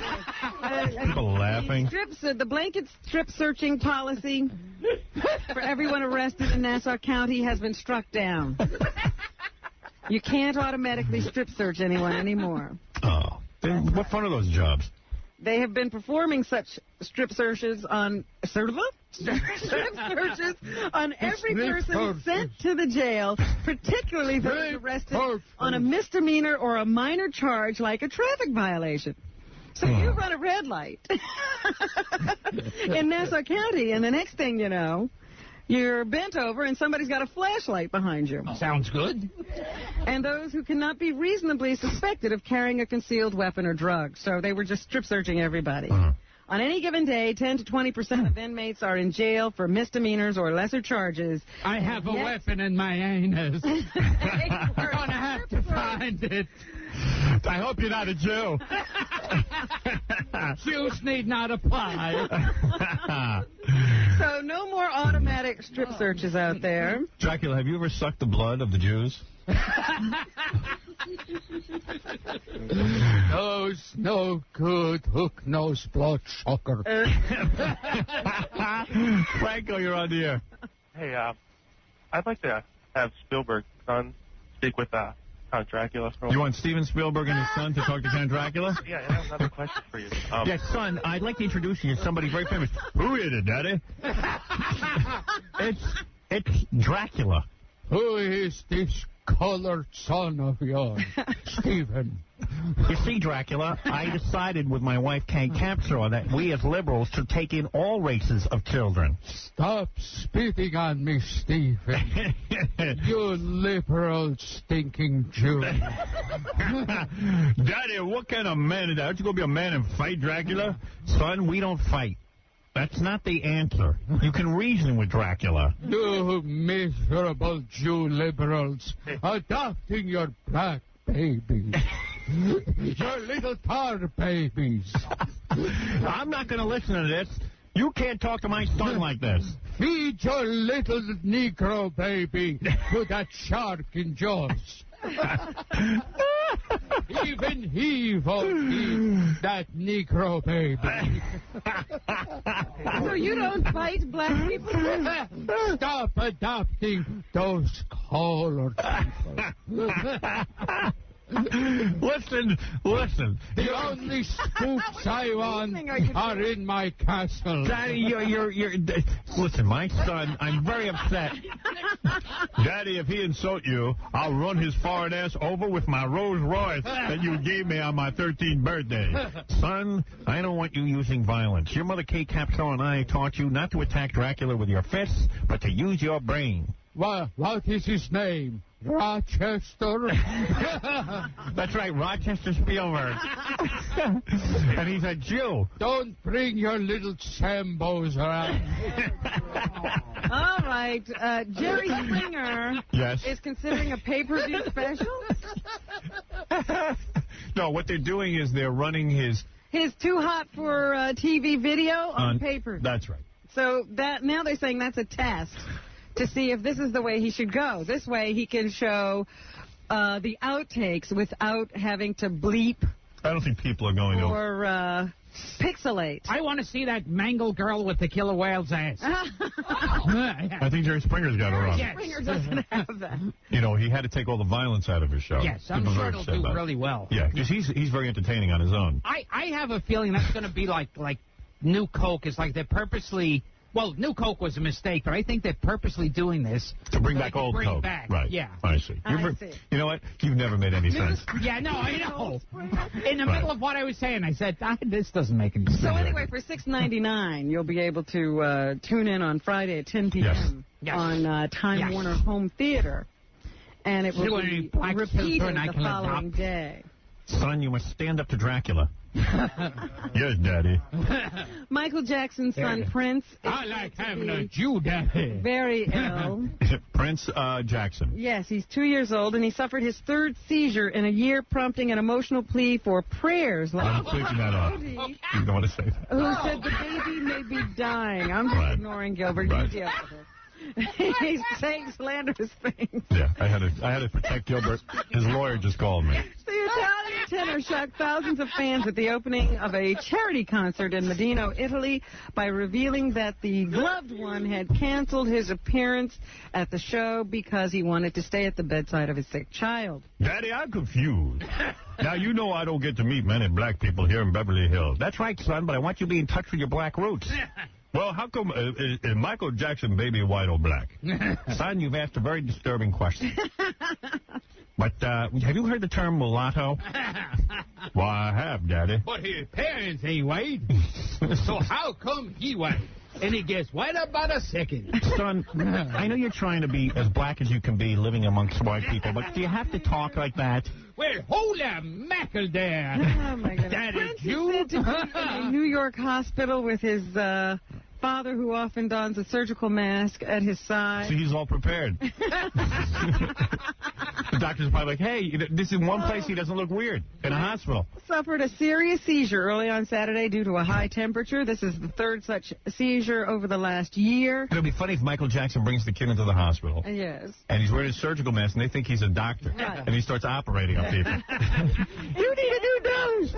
People laughing. The blanket strip searching policy for everyone arrested in Nassau County has been struck down. You can't automatically strip search anyone anymore. Oh. What fun are those jobs? They have been performing such strip searches on every person sent to the jail, particularly those arrested on a misdemeanor or a minor charge like a traffic violation. So you run a red light in Nassau County, and the next thing you know, you're bent over and somebody's got a flashlight behind you. Sounds good. And those who cannot be reasonably suspected of carrying a concealed weapon or drug. So they were just strip searching everybody. On any given day, 10 to 20% of inmates are in jail for misdemeanors or lesser charges. I have a weapon in my anus. You're going to have to find it. I hope you're not a Jew. Jews need not apply. So no more automatic strip searches out there. Dracula, have you ever sucked the blood of the Jews? Nose no good, hook nose blood sucker. Franco, you're on the air. Hey, I'd like to have Spielberg's son speak with Count Dracula. You want Steven Spielberg and his son to talk to Count Dracula? Yeah, I have another question for you. Yes, son, I'd like to introduce you to somebody very famous. Who is it, Daddy? It's Dracula. Who is this colored son of yours, Stephen? You see, Dracula, I decided with my wife, Kate Capshaw, that we as liberals should take in all races of children. Stop spitting on me, Stephen. You liberal stinking Jew. Daddy, what kind of man is that? Aren't you going to be a man and fight, Dracula? Son, we don't fight. That's not the answer. You can reason with Dracula. You miserable Jew liberals, adopting your black babies. Your little tar babies. I'm not going to listen to this. You can't talk to my son like this. Feed your little Negro baby to that shark in Jaws. Even he won't eat that Negro baby. So you don't fight black people? Stop adopting those colored people. Listen. The only spooks I want are in my castle. Daddy, you're listen, my son, I'm very upset. Daddy, if he insults you, I'll run his foreign ass over with my Rolls Royce that you gave me on my 13th birthday. Son, I don't want you using violence. Your mother, Kate Capshaw, and I taught you not to attack Dracula with your fists, but to use your brain. What is his name? Rochester? That's right, Rochester Spielberg. And he's a Jew. Don't bring your little Sambos around. All right. Jerry Springer is considering a pay-per-view special? No, what they're doing is they're running his Too Hot for TV video on paper. That's right. So now they're saying that's a test to see if this is the way he should go. This way he can show the outtakes without having to bleep. I don't think people are going to. Or pixelate. I want to see that mangled girl with the killer whale's ass. I think Jerry Springer's got it wrong. Yes. Springer doesn't have that. You know, he had to take all the violence out of his show. Yes, I'm sure it'll do really well. Yeah, because he's very entertaining on his own. I have a feeling that's going to be like New Coke. Is like they're purposely... Well, New Coke was a mistake, but I think they're purposely doing this to bring back old Coke. Back. Right. Yeah. I see. You know what? You've never made any sense. Yeah, no, I know. In the middle of what I was saying, I said, this doesn't make any sense. So anyway, for $6.99, you'll be able to tune in on Friday at 10 p.m. on Time Warner Home Theater. And it will be repeated the following day. Son, you must stand up to Dracula. Yes, Daddy. Michael Jackson's son, Prince, is I like having a Jew daddy. very ill. Prince Jackson. Yes, he's 2 years old, and he suffered his third seizure in a year, prompting an emotional plea for prayers. I'm taking that off. You don't want to say that. Who said the baby may be dying. I'm just ignoring Gilbert. You deal with it. He's saying slanderous things. Yeah, I had to protect Gilbert. His lawyer just called me. The Italian tenor shocked thousands of fans at the opening of a charity concert in Modena, Italy, by revealing that the loved one had canceled his appearance at the show because he wanted to stay at the bedside of his sick child. Daddy, I'm confused. Now, you know I don't get to meet many black people here in Beverly Hills. That's right, son, but I want you to be in touch with your black roots. Well, how come is Michael Jackson baby white or black? Son, you've asked a very disturbing question. But have you heard the term mulatto? Well, I have, Daddy. But his parents ain't white. So how come he white? And he gets white about a second. Son, I know you're trying to be as black as you can be living amongst white people, but do you have to talk like that? Well, hold a mackerel there. Oh, my goodness. Daddy, Prince is you? said to be in a New York hospital with his father, who often dons a surgical mask, at his side. See, he's all prepared. The doctor's probably like, hey, this is one place he doesn't look weird, in a hospital. Suffered a serious seizure early on Saturday due to a high temperature. This is the third such seizure over the last year. It'll be funny if Michael Jackson brings the kid into the hosteral. Yes. And he's wearing a surgical mask, and they think he's a doctor. Right. And he starts operating on people. You need a new nose.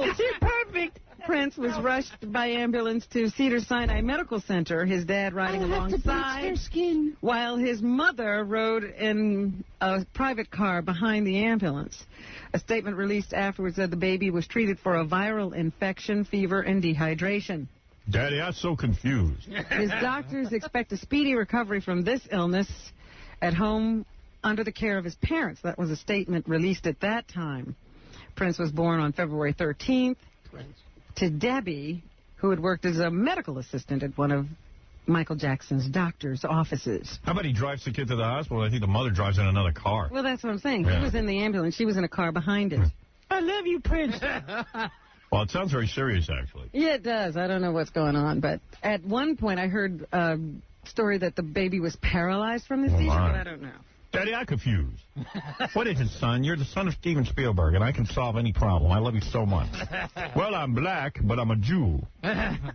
Is it perfect? Prince was rushed by ambulance to Cedars-Sinai Medical Center, his dad riding alongside, while his mother rode in a private car behind the ambulance. A statement released afterwards said the baby was treated for a viral infection, fever, and dehydration. Daddy, I'm so confused. His doctors expect a speedy recovery from this illness at home under the care of his parents. That was a statement released at that time. Prince was born on February 13th. To Debbie, who had worked as a medical assistant at one of Michael Jackson's doctor's offices. How about he drives the kid to the hospital? I think the mother drives in another car. Well, that's what I'm saying. Yeah. He was in the ambulance. She was in a car behind it. I love you, Prince. Well, it sounds very serious, actually. Yeah, it does. I don't know what's going on. But at one point, I heard a story that the baby was paralyzed from the seizure, but I don't know. Daddy, I'm confused. What is it, son? You're the son of Steven Spielberg, and I can solve any problem. I love you so much. Well, I'm black, but I'm a Jew.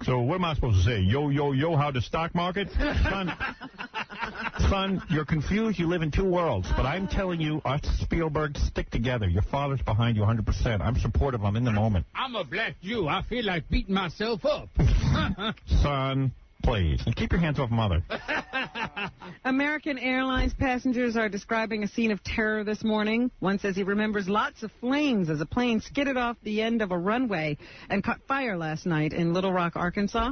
So what am I supposed to say? Yo, yo, yo, how the stock market? Son, you're confused. You live in two worlds. But I'm telling you, us Spielberg, stick together. Your father's behind you 100%. I'm supportive. I'm in the moment. I'm a black Jew. I feel like beating myself up. Son, please. And keep your hands off Mother. American Airlines passengers are describing a scene of terror this morning. One says he remembers lots of flames as a plane skidded off the end of a runway and caught fire last night in Little Rock, Arkansas.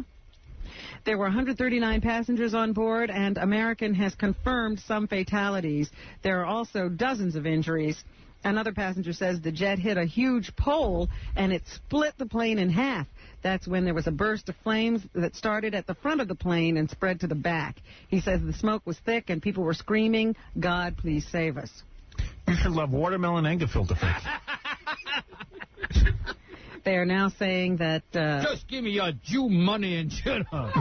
There were 139 passengers on board, and American has confirmed some fatalities. There are also dozens of injuries. Another passenger says the jet hit a huge pole and it split the plane in half. That's when there was a burst of flames that started at the front of the plane and spread to the back. He says the smoke was thick and people were screaming, "God, please save us." You should love watermelon and gefilte fish. They are now saying that... Just give me your Jew money and shut up.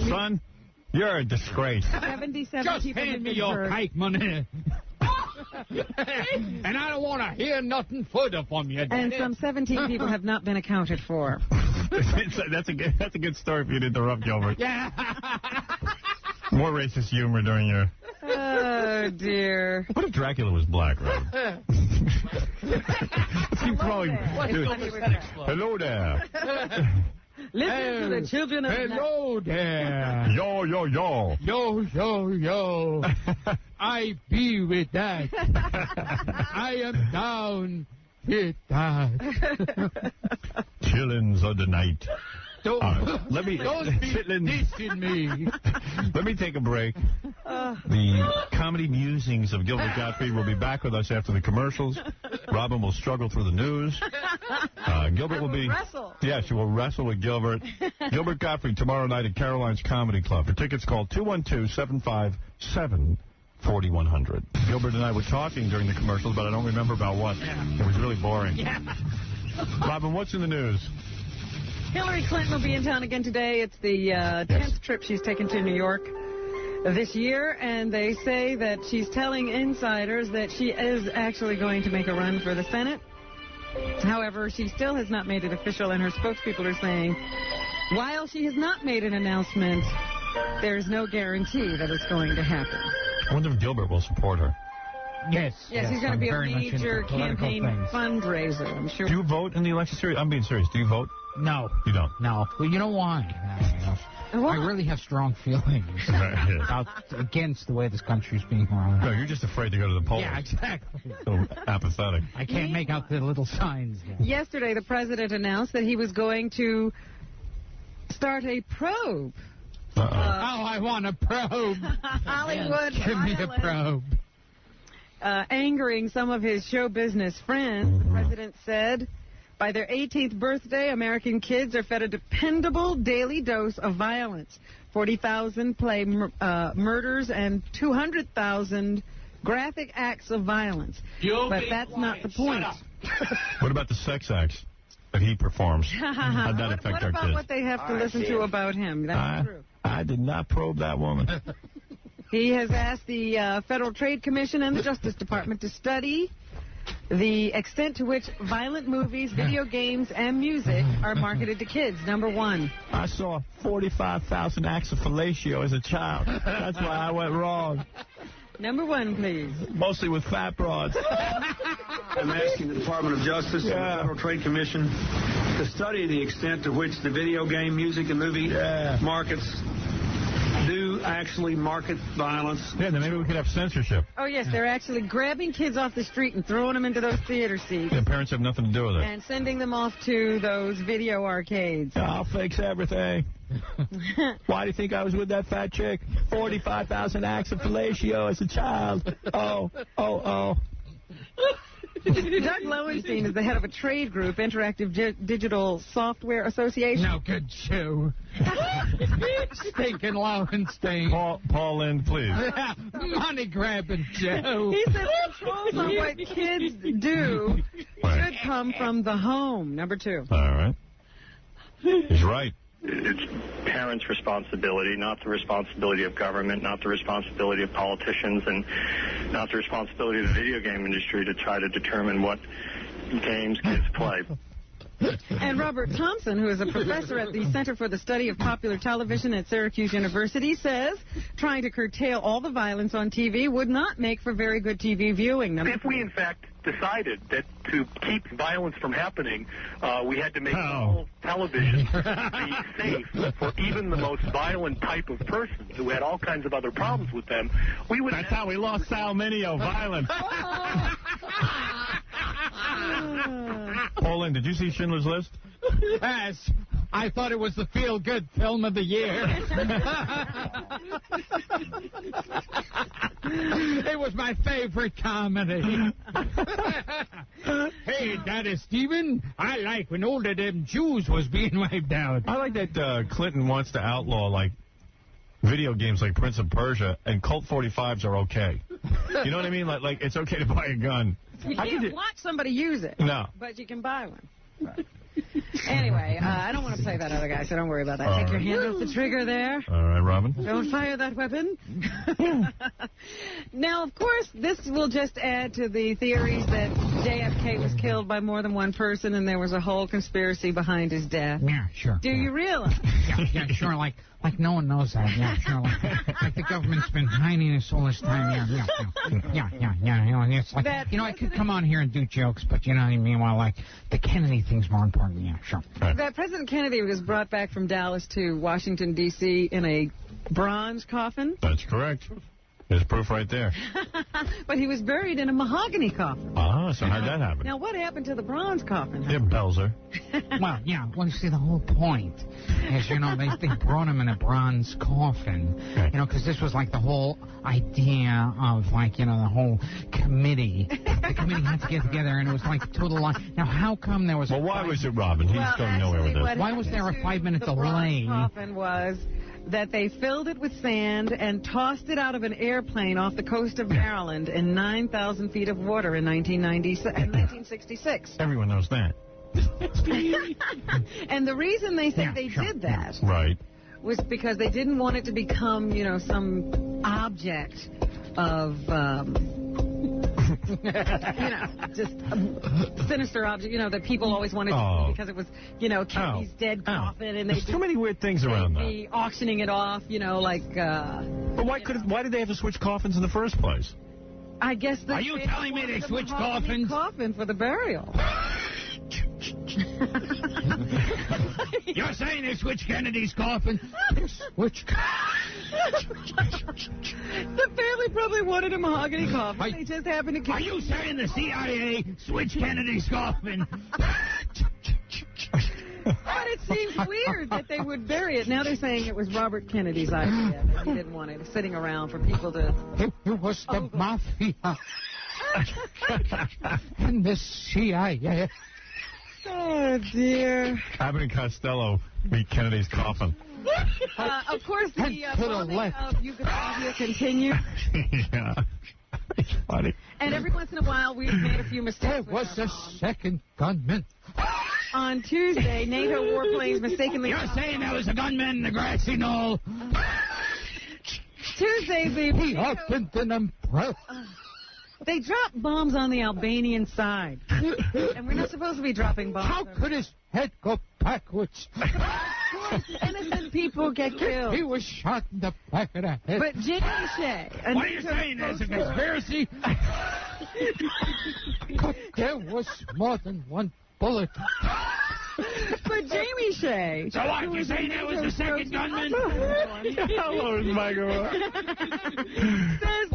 Son, you're a disgrace. 77 Just people hand have me been your hurt. kike money. And I don't want to hear nothing further from you, Daddy. And some 17 people have not been accounted for. That's a good story if you'd interrupt, Gilbert. Yeah. More racist humor during your... Oh, dear. What if Dracula was black, right? Let's keep going. Hello there. Listen to the children of Hello there. Yo, yo, yo. Yo, yo, yo. I be with that. I am down with that. Chillins of the night. Don't, let me don't be dissing me. Let me take a break. The comedy musings of Gilbert Gottfried will be back with us after the commercials. Robin will struggle through the news. Gilbert will be... wrestle. Yeah, she will wrestle with Gilbert. Gilbert Gottfried tomorrow night at Caroline's Comedy Club. For tickets, call 212-757-4969. 4100. Gilbert and I were talking during the commercials, but I don't remember about what. It was really boring. Yeah. Robin, what's in the news? Hillary Clinton will be in town again today. It's the 10th trip she's taken to New York this year, and they say that she's telling insiders that she is actually going to make a run for the Senate. However, she still has not made it official, and her spokespeople are saying, while she has not made an announcement, there's no guarantee that it's going to happen. I wonder if Gilbert will support her. Yes. Yes, he's going to be a major campaign fundraiser, I'm sure. Do you vote in the election? I'm being serious. Do you vote? No. You don't? No. Well, you know why? I really have strong feelings against the way this country's being run. No, you're just afraid to go to the polls. Yeah, exactly. So apathetic. I can't make out the little signs yet. Yesterday, the president announced that he was going to start a probe. I want a probe. Hollywood. Give me a probe. Angering some of his show business friends, the president said, by their 18th birthday, American kids are fed a dependable daily dose of violence. 40,000 play murders and 200,000 graphic acts of violence. But that's not the point. What about the sex acts that he performs? How'd that affect our kids? What about what they have to listen to about him? That's true. I did not probe that woman. He has asked the Federal Trade Commission and the Justice Department to study the extent to which violent movies, video games, and music are marketed to kids. Number one. I saw 45,000 acts of fellatio as a child. That's why I went wrong. Number one, please. Mostly with fat broads. I'm asking the Department of Justice and the Federal Trade Commission to study the extent to which the video game, music, and movie markets do actually market violence. Yeah, then maybe we could have censorship. Oh, yes, they're actually grabbing kids off the street and throwing them into those theater seats. The parents have nothing to do with it. And sending them off to those video arcades. I'll fix everything. Why do you think I was with that fat chick? 45,000 acts of fellatio as a child. Oh. Doug Lowenstein is the head of a trade group, Interactive Digital Software Association. No good shoe. Stinking Lowenstein. Paul Lynde, please. Money grabbing Joe. He said controls on what kids do should come from the home. Number two. All right. He's right. It's parents' responsibility, not the responsibility of government, not the responsibility of politicians, and not the responsibility of the video game industry to try to determine what games kids play. And Robert Thompson, who is a professor at the Center for the Study of Popular Television at Syracuse University, says trying to curtail all the violence on TV would not make for very good TV viewing. If we, in fact, decided that to keep violence from happening, we had to make all television be safe for even the most violent type of persons who had all kinds of other problems with them, we would... That's how we lost Sal Mineo, violence. Paul Lynde, did you see Schindler's List? Yes. I thought it was the feel-good film of the year. It was my favorite comedy. Hey, Daddy Stephen, I like when all of them Jews was being wiped out. I like that Clinton wants to outlaw, like, video games like Prince of Persia, and Colt 45s are okay. You know what I mean? Like it's okay to buy a gun. You can't watch somebody use it. No. But you can buy one. Anyway, I don't want to play that other guy, so don't worry about that. Take your hand off the trigger there. All right, Robin. Don't fire that weapon. Now, of course, this will just add to the theories that JFK was killed by more than one person and there was a whole conspiracy behind his death. Yeah, sure. Do you realize? Yeah, sure. Like no one knows that. Yeah, sure. Like the government's been hiding this all this time. Yeah. You know, and it's like, I could come on here and do jokes, but you know what I mean? Well, like, the Kennedy thing's more important. Yeah, sure. That President Kennedy was brought back from Dallas to Washington, D.C. in a bronze coffin. That's correct. There's proof right there. But he was buried in a mahogany coffin. So how'd that happen? Now, what happened to the bronze coffin? Yeah, Belzer. Well, you see, the whole point is, they brought him in a bronze coffin, because this was like the whole idea of, like, the whole committee. The committee had to get together, and it was like total line. Now, how come there was why was it, Robin? He's going nowhere with this. Why was there a 5-minute delay? The bronze coffin was that they filled it with sand and tossed it out of an airplane off the coast of Maryland in 9,000 feet of water in 1966. Everyone knows that. And the reason they say they did that was because they didn't want it to become, you know, some object of, you know, just a sinister object, you know, that people always wanted to do because it was, you know, Kennedy's dead coffin. And there's too many weird things around that. Be auctioning it off, you know, like... but why did they have to switch coffins in the first place? I guess... Are you telling me they switched coffins? Coffin for the burial. You're saying they switched Kennedy's coffin? Which? The family probably wanted a mahogany coffin. They just happened to... Are you saying the CIA switched Kennedy's coffin? But it seems weird that they would bury it. Now they're saying it was Robert Kennedy's idea, that he didn't want it sitting around for people to... It was the mafia and the CIA. Oh, dear. Abbott and Costello meet Kennedy's coffin. Of course, the bombing of Yugoslavia continued. Yeah. It's funny. And every once in a while, we've made a few mistakes. There was a second gunman. On Tuesday, NATO warplanes mistakenly... You're saying there was a gunman in the grassy knoll? Tuesday, he opened an umbrella. They dropped bombs on the Albanian side. And we're not supposed to be dropping bombs. How could his head go backwards? Innocent people get killed. He was shot in the back of the head. But Jamie Shea... What are you saying? There's a conspiracy? There was more than one bullet. But Jamie Shea... So what? You saying there was the second gunman? Hello, microphone. Says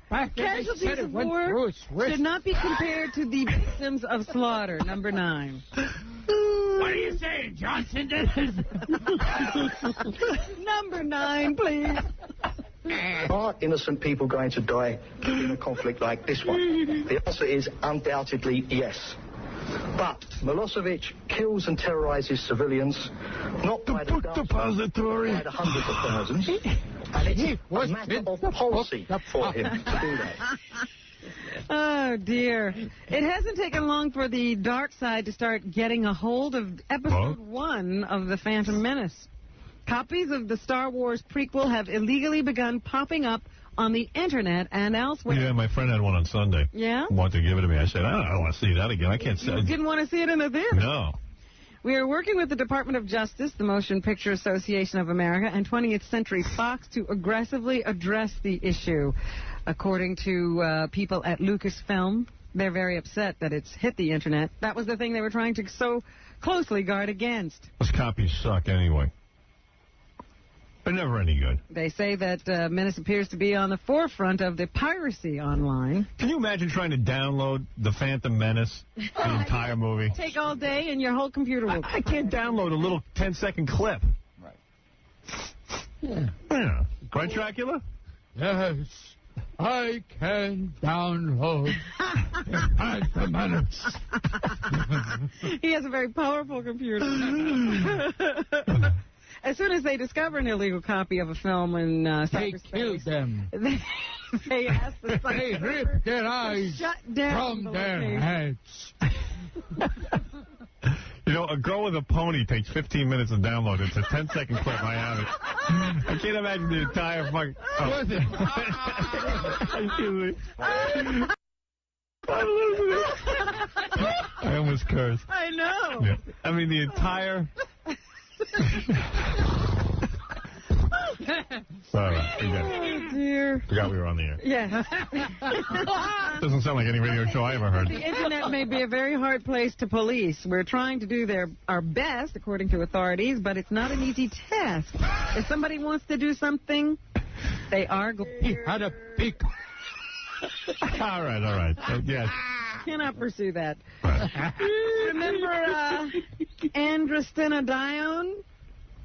that casualties of war should not be compared to the victims of slaughter, number 9. What are you saying, Johnson? Number 9, please. Are innocent people going to die in a conflict like this one? The answer is undoubtedly yes. But Milosevic kills and terrorizes civilians, not by the dozens, by the hundreds of thousands. And it's a matter of policy for him to do that. Oh, dear. It hasn't taken long for the dark side to start getting a hold of episode 1 of The Phantom Menace. Copies of the Star Wars prequel have illegally begun popping up on the Internet and elsewhere. Yeah, my friend had one on Sunday. Yeah? Wanted to give it to me. I said, I don't want to see that again. I can't see it. You didn't want to see it in the theater? No. We are working with the Department of Justice, the Motion Picture Association of America, and 20th Century Fox to aggressively address the issue. According to people at Lucasfilm, they're very upset that it's hit the Internet. That was the thing they were trying to so closely guard against. Those copies suck anyway. They're never any good. They say that Menace appears to be on the forefront of the piracy online. Can you imagine trying to download The Phantom Menace, the entire movie? Take all day and your whole computer will... I can't download a little 10-second clip. Right. Yeah. Right, Dracula? Yes, I can download The Phantom Menace. He has a very powerful computer. As soon as they discover an illegal copy of a film in cyberspace, they killed them. They ask the They ripped their eyes shut down from their heads. You know, A Girl with a Pony takes 15 minutes to download. It's a 10-second clip. I have it. I can't imagine the entire fucking... Oh. Excuse me. I almost cursed. I know. Yeah. I mean, the entire... Sorry, oh, dear. Forgot we were on the air. Yeah. Doesn't sound like any radio show I ever heard. The Internet may be a very hard place to police. We're trying to do our best, according to authorities, but it's not an easy task. If somebody wants to do something, they are going to... He had a big... All right. Yes. Cannot pursue that. Right. Remember androstenedione?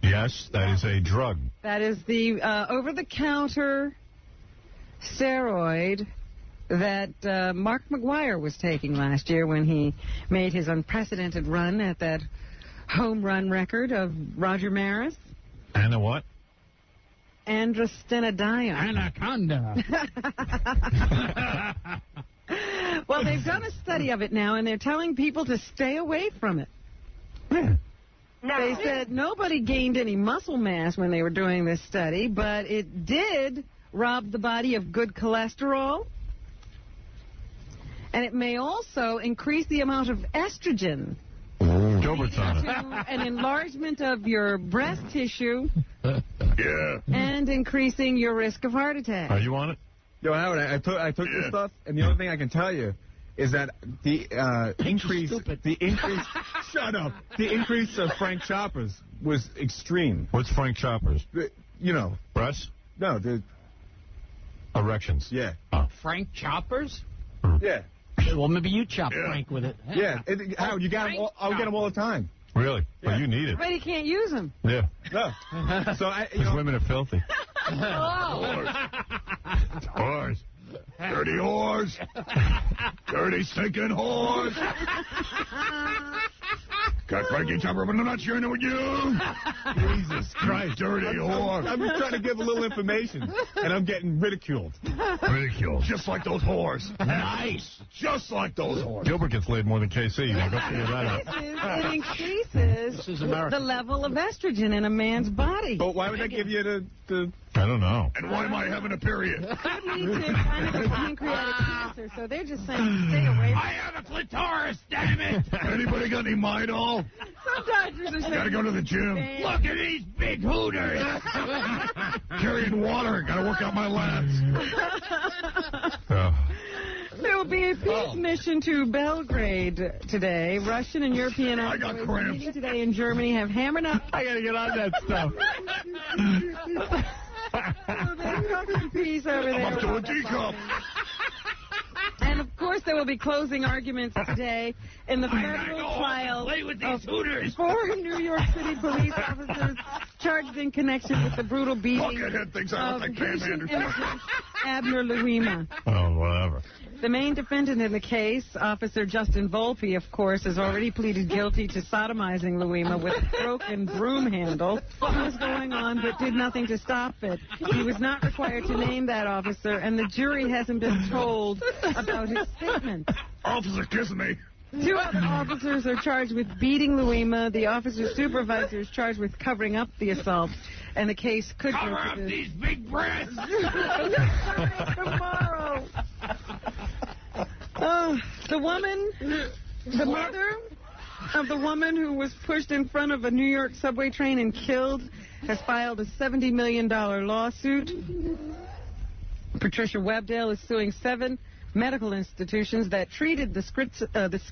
Yes, that is a drug. That is the over-the-counter steroid that Mark McGwire was taking last year when he made his unprecedented run at that home run record of Roger Maris. And a what? androstenedione. Anaconda. Well, they've done a study of it now, and they're telling people to stay away from it. No. They said nobody gained any muscle mass when they were doing this study, but it did rob the body of good cholesterol. And it may also increase the amount of estrogen. Gilbert's on it. An enlargement of your breast tissue. Yeah. And increasing your risk of heart attack. Are you on it? Yo, Howard, I took this stuff, and the only thing I can tell you is that the increase shut up, the increase of Frank Choppers was extreme. What's Frank Choppers? You know. Breasts? No, the erections. Yeah. Oh. Frank Choppers? Yeah. Well, maybe you chop Frank with it. Yeah. Howard, you got them all, I get them all the time. Really? Well, you need it. But he can't use them. Yeah. No. So These women are filthy. Whores. Dirty whores. Dirty stinking whores. Got Frankie Chopper, but I'm not sharing it with you. Jesus Christ. Dirty whore. I'm just trying to give a little information, and I'm getting ridiculed. Ridiculed. Just like those whores. Nice. Just like those whores. Gilbert gets laid more than KC. Now go figure that out. It increases the level of estrogen in a man's body. But why would that give you the I don't know. And why am I having a period? Could lead to kind of a pancreatic cancer, so they're just saying stay away from I have a clitoris, damn it! Anybody got any Midol? Some doctors are saying... Gotta go to the gym. Look at these big hooters! Carrying water. Gotta work out my lats. There will be a peace mission to Belgrade today. Russian and European envoys meeting today in Germany have hammered out... I gotta get on that stuff. So they're talking peace over there. I'm up to a teacup. And, of course, there will be closing arguments today in the federal trial of 4 New York City police officers charged in connection with the brutal beating of Haitian immigrant Abner Louima. Oh, whatever. The main defendant in the case, Officer Justin Volpe, of course, has already pleaded guilty to sodomizing Louima with a broken broom handle. What was going on but did nothing to stop it. He was not required to name that officer, and the jury hasn't been told about his statement. Officer kissing me. 2 other officers are charged with beating Louima. The officer supervisor is charged with covering up the assault, and the case could Cover go up to these big breasts! tomorrow. The mother of the woman who was pushed in front of a New York subway train and killed has filed a $70 million lawsuit. Patricia Webdale is suing 7 medical institutions that treated the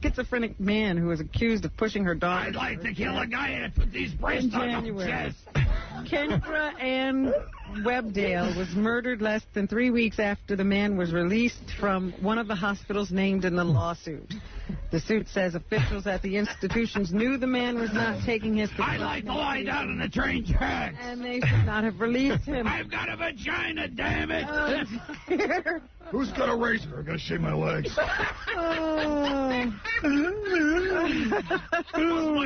schizophrenic man who was accused of pushing her daughter. I'd like to kill a guy that put these breasts on my chest. Kendra Ann Webdale was murdered less than 3 weeks after the man was released from one of the hospitals named in the lawsuit. The suit says officials at the institutions knew the man was not taking his... I'd like to lie down in the train tracks. And they should not have released him. I've got a vagina, damn it. Who's got a razor? I'm gonna shave my legs. My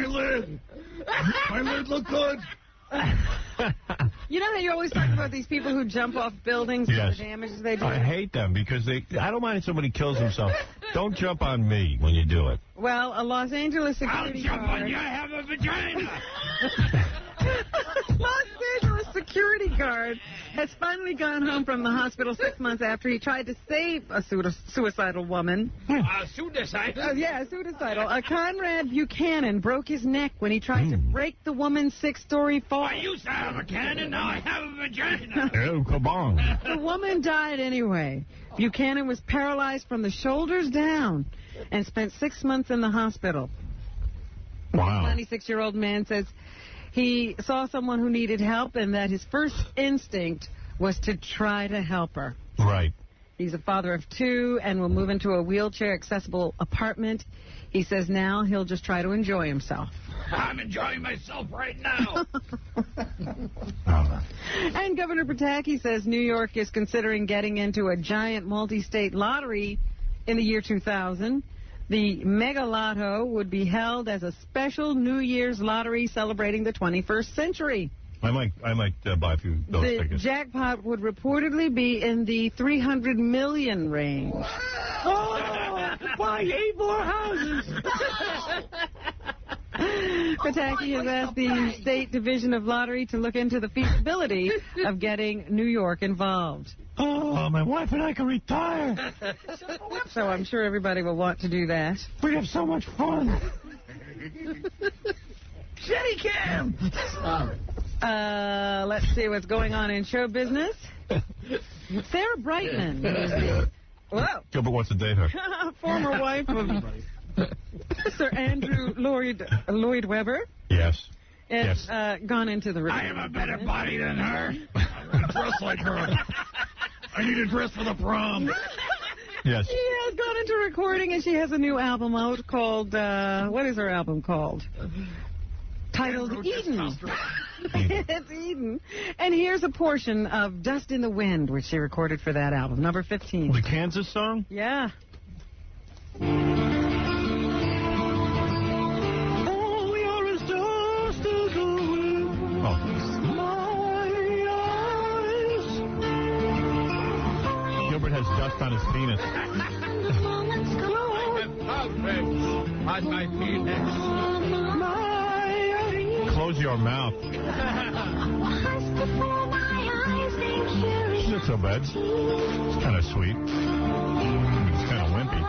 lid. My lid look good. You know how you always talk about these people who jump off buildings and the damages they do? I hate them because I don't mind if somebody kills himself. Don't jump on me when you do it. Well, a Los Angeles security guard... I'll jump on you. I have a vagina. Los Angeles security guard has finally gone home from the hospital 6 months after he tried to save a suicidal woman. Suicidal? Yeah, suicidal. Conrad Buchanan broke his neck when he tried to break the woman's 6-story fall. I used to have a cannon, now I have a vagina. Oh, come on. The woman died anyway. Buchanan was paralyzed from the shoulders down and spent 6 months in the hospital. Wow. The 96-year-old man says he saw someone who needed help and that his first instinct was to try to help her. Right. He's a father of 2 and will move into a wheelchair-accessible apartment. He says now he'll just try to enjoy himself. I'm enjoying myself right now. And Governor Pataki says New York is considering getting into a giant multi-state lottery in the year 2000. The Mega Lotto would be held as a special New Year's lottery celebrating the 21st century. I might buy a few of those The tickets. jackpot would reportedly be in the 300 million range. Oh, buy 8 more houses. Pataki has asked the State Division of Lottery to look into the feasibility of getting New York involved. Oh, my wife and I can retire. So I'm sure everybody will want to do that. We have so much fun. Jetty cam. Let's see what's going on in show business. Sarah Brightman is the Gilbert wants to date her. former wife of Sir Andrew Lloyd Webber. Yes. Has gone into the I have a better body than her. I dress like her. I need a dress for the prom. Yes. She has gone into recording, and she has a new album out called, what is her album called? Titled Eden. It's Eden. And here's a portion of Dust in the Wind, which she recorded for that album, number 15. The Kansas song? Yeah. All we are is dust in the wind. Oh. Gilbert has dust on his penis. On my penis. Close your mouth. It's not so bad. It's kind of sweet. It's kind of wimpy.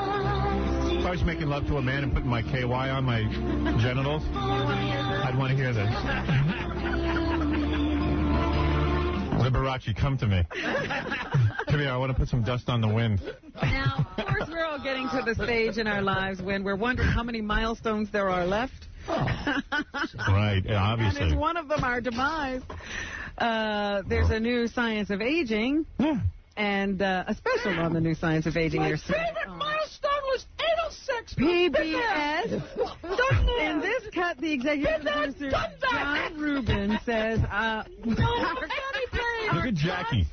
If I was making love to a man and putting my KY on my genitals, I'd want to hear this. Liberace, come to me. Come here, I want to put some dust on the wind. Now, of course, we're all getting to the stage in our lives when we're wondering how many milestones there are left. Right, obviously. And it's one of them, our demise. There's a new Science of Aging, and a special on the new Science of Aging. My favorite milestone was 806. PBS. In this cut, the executive producer, John Rubin, says, Look at Jackie.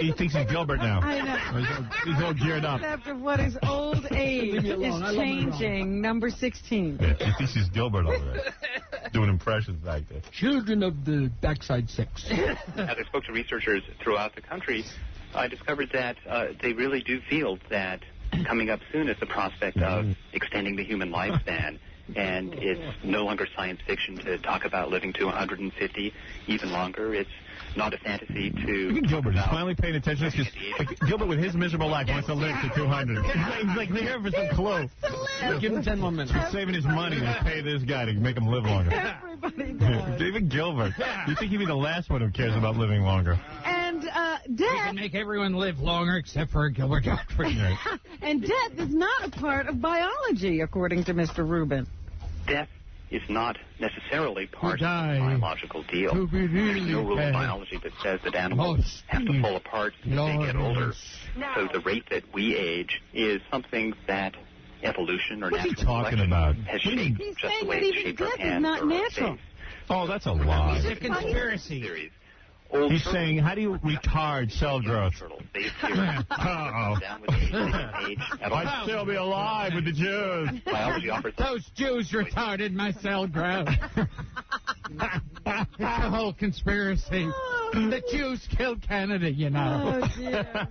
He thinks he's Gilbert now. I know. He's all geared up. Concept of what is old age is changing. Number 16. Yeah, he thinks he's Gilbert over there. Doing impressions back there. Children of the backside six. As I spoke to researchers throughout the country, I discovered that they really do feel that coming up soon is the prospect of extending the human lifespan. And it's no longer science fiction to talk about living to 150, even longer. It's not a fantasy to... Look at Gilbert. He's finally paying attention. Because Gilbert, with his miserable life, wants to live to 200. He's like there for some clue. Give him 10 more minutes. He's saving his money to pay this guy to make him live longer. Everybody does. Even Gilbert. You think he'd be the last one who cares about living longer? And We death... can make everyone live longer except for Gilbert Gottfried. And death is not a part of biology, according to Mr. Rubin. Death is not necessarily part of the biological deal. Really There's no rule in biology that says that animals have to fall apart as they get older. So the rate that we age is something that evolution or natural selection has shaped, He's just saying the way that it even shaped our death is hands not or our natural. face. Oh, that's a lie. It's a conspiracy. He's saying, how do you retard cell growth? Uh-oh. I'd still be alive with the Jews. Biology offers Those Jews retarded my cell growth. It's a whole conspiracy. The Jews killed Kennedy, you know. Oh, dear.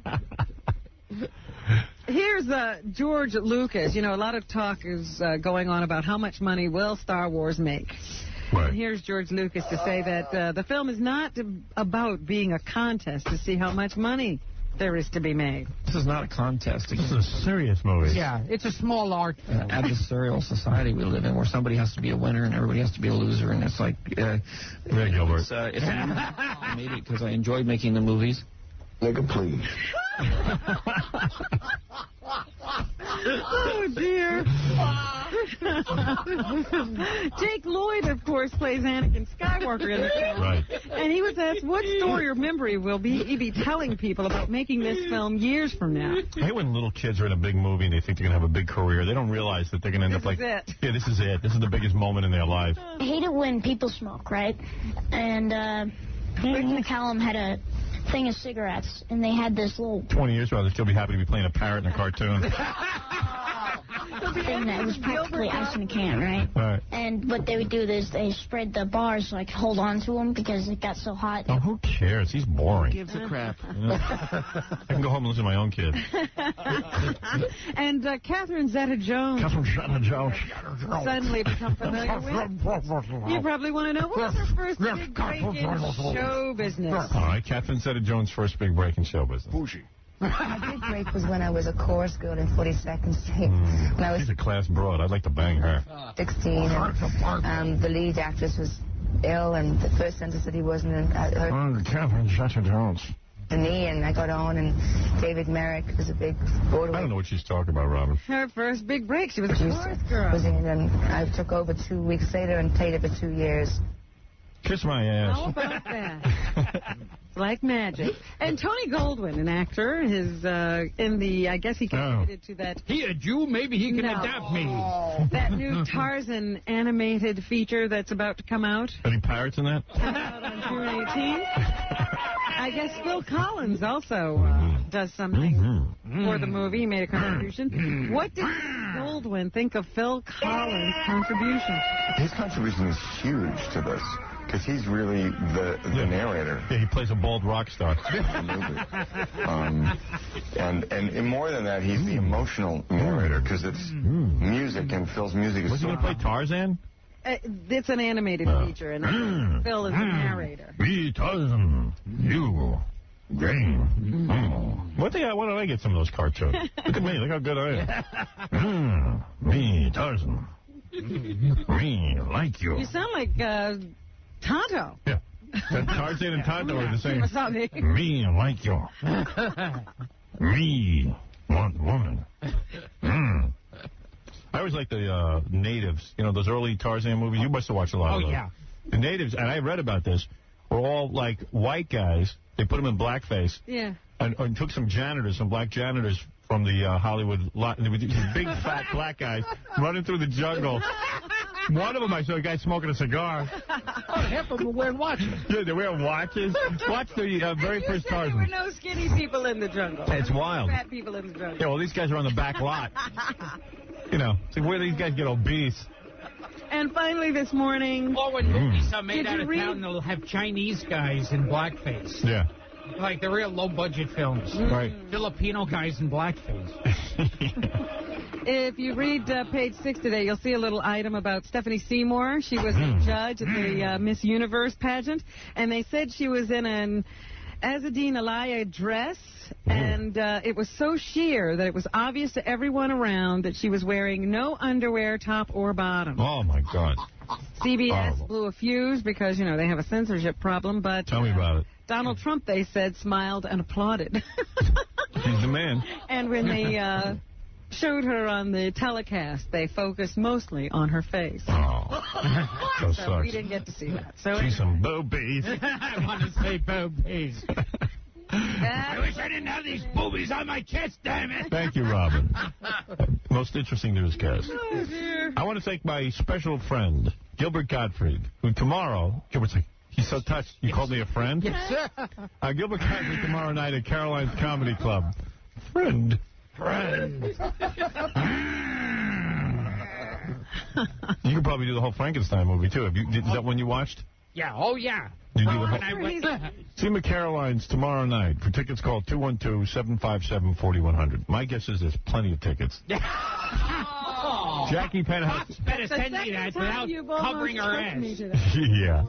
Here's George Lucas. You know, a lot of talk is going on about how much money will Star Wars make. Right. And here's George Lucas to say that the film is not about being a contest to see how much money there is to be made. This is not a contest. This is a serious movie. Yeah, it's a small art film. Adversarial society we live in where somebody has to be a winner and everybody has to be a loser. And it's like... Gilbert. I made it because I enjoyed making the movies. Nigga, please. Oh, dear. Jake Lloyd, of course, plays Anakin Skywalker in the film. Right. And he was asked what story or memory will he be telling people about making this film years from now. I hate when little kids are in a big movie and they think they're going to have a big career. They don't realize that they're going to end up like, This is it. yeah, this is it. This is the biggest moment in their life. I hate it when people smoke, right? And Rick McCallum had a thing of cigarettes, and they had this little... 20 years from now, they'll still be happy to be playing a parrot in a cartoon. thing that was practically ice in a can, right? Right. And what they would do is they spread the bars so I could hold on to them because it got so hot. Oh, who cares? He's boring. Who gives a crap? I can go home and listen to my own kid. And Catherine Zeta-Jones suddenly become familiar with. You probably want to know what was her first big break in show business. All right, Catherine Zeta-Jones' first big break in show business. Bougie. My big break was when I was a chorus girl in 42nd Street. When I was She's a class broad. I'd like to bang her. 16, and the lead actress was ill, and the first sentence that he wasn't in Catherine Zeta-Jones. the knee, and I got on, and David Merrick was a big Broadway. I don't know what she's talking about, Robin. Her first big break. She was a chorus girl. Was in, and I took over 2 weeks later and played it for 2 years. Kiss my ass. How about that? Like magic. And Tony Goldwyn, an actor, is in the, I guess he contributed to that. He a Jew? Maybe he can adopt me. That new Tarzan animated feature that's about to come out. Any pirates in that? Out on June 18th. I guess Phil Collins also does something for the movie. He made a contribution. What did Goldwyn think of Phil Collins' contribution? His contribution is huge to this. Because he's really the narrator. Yeah, he plays a bald rock star. And more than that, he's the emotional narrator, because it's music, and Phil's music is Was he going to play Tarzan? It's an animated feature, and Phil is the narrator. Me, Tarzan, you, Jane. Why don't I get some of those cartoons? Look at me, look how good I am. Me, Tarzan. Me, like you. You sound like Tonto. Yeah. Tarzan and Tonto are the same. Wasabi. Me, like you. Me, want woman. I always like the natives. You know, those early Tarzan movies. You must have watched a lot of those. Oh, yeah. The natives, and I read about this, were all like white guys. They put them in blackface. Yeah. And took some black janitors from the Hollywood lot. And they were these big, fat black guys running through the jungle. One of them, I saw a guy smoking a cigar. Oh, half of them were wearing watches. Yeah, they're wearing watches. Watch the very first Tarzan. There were no skinny people in the jungle. It's wild. Fat people in the jungle. Yeah, well, these guys are on the back lot. You know, see where these guys get obese. And finally this morning... Or when movies are made out of town, they'll have Chinese guys in blackface. Yeah. Like the real low-budget films. Right. Filipino guys in blackface. If you read page 6 today, you'll see a little item about Stephanie Seymour. She was a judge at the Miss Universe pageant, and they said she was in an Azadine Alaya dress, and it was so sheer that it was obvious to everyone around that she was wearing no underwear, top or bottom. Oh, my God. CBS blew a fuse because, you know, they have a censorship problem, but... Tell me about it. Donald Trump, they said, smiled and applauded. He's the man. And when they showed her on the telecast, they focused mostly on her face. Oh. So we didn't get to see that. So she's some boobies. I want to say boobies. I wish I didn't have these boobies on my chest, damn it. Thank you, Robin. Most interesting newscast. Oh, dear. I want to thank my special friend, Gilbert Gottfried, who tomorrow, Gilbert's like, he's so touched. You called me a friend? Yes, sir. Gilbert Gottfried tomorrow night at Caroline's Comedy Club. Friend. You could probably do the whole Frankenstein movie, too. Is that one you watched? Yeah, oh, yeah. You do the whole... See him at Caroline's tomorrow night. For tickets, call 212-757-4100. My guess is there's plenty of tickets. Jackie Penthouse... Better send me that without covering her ass. Yeah.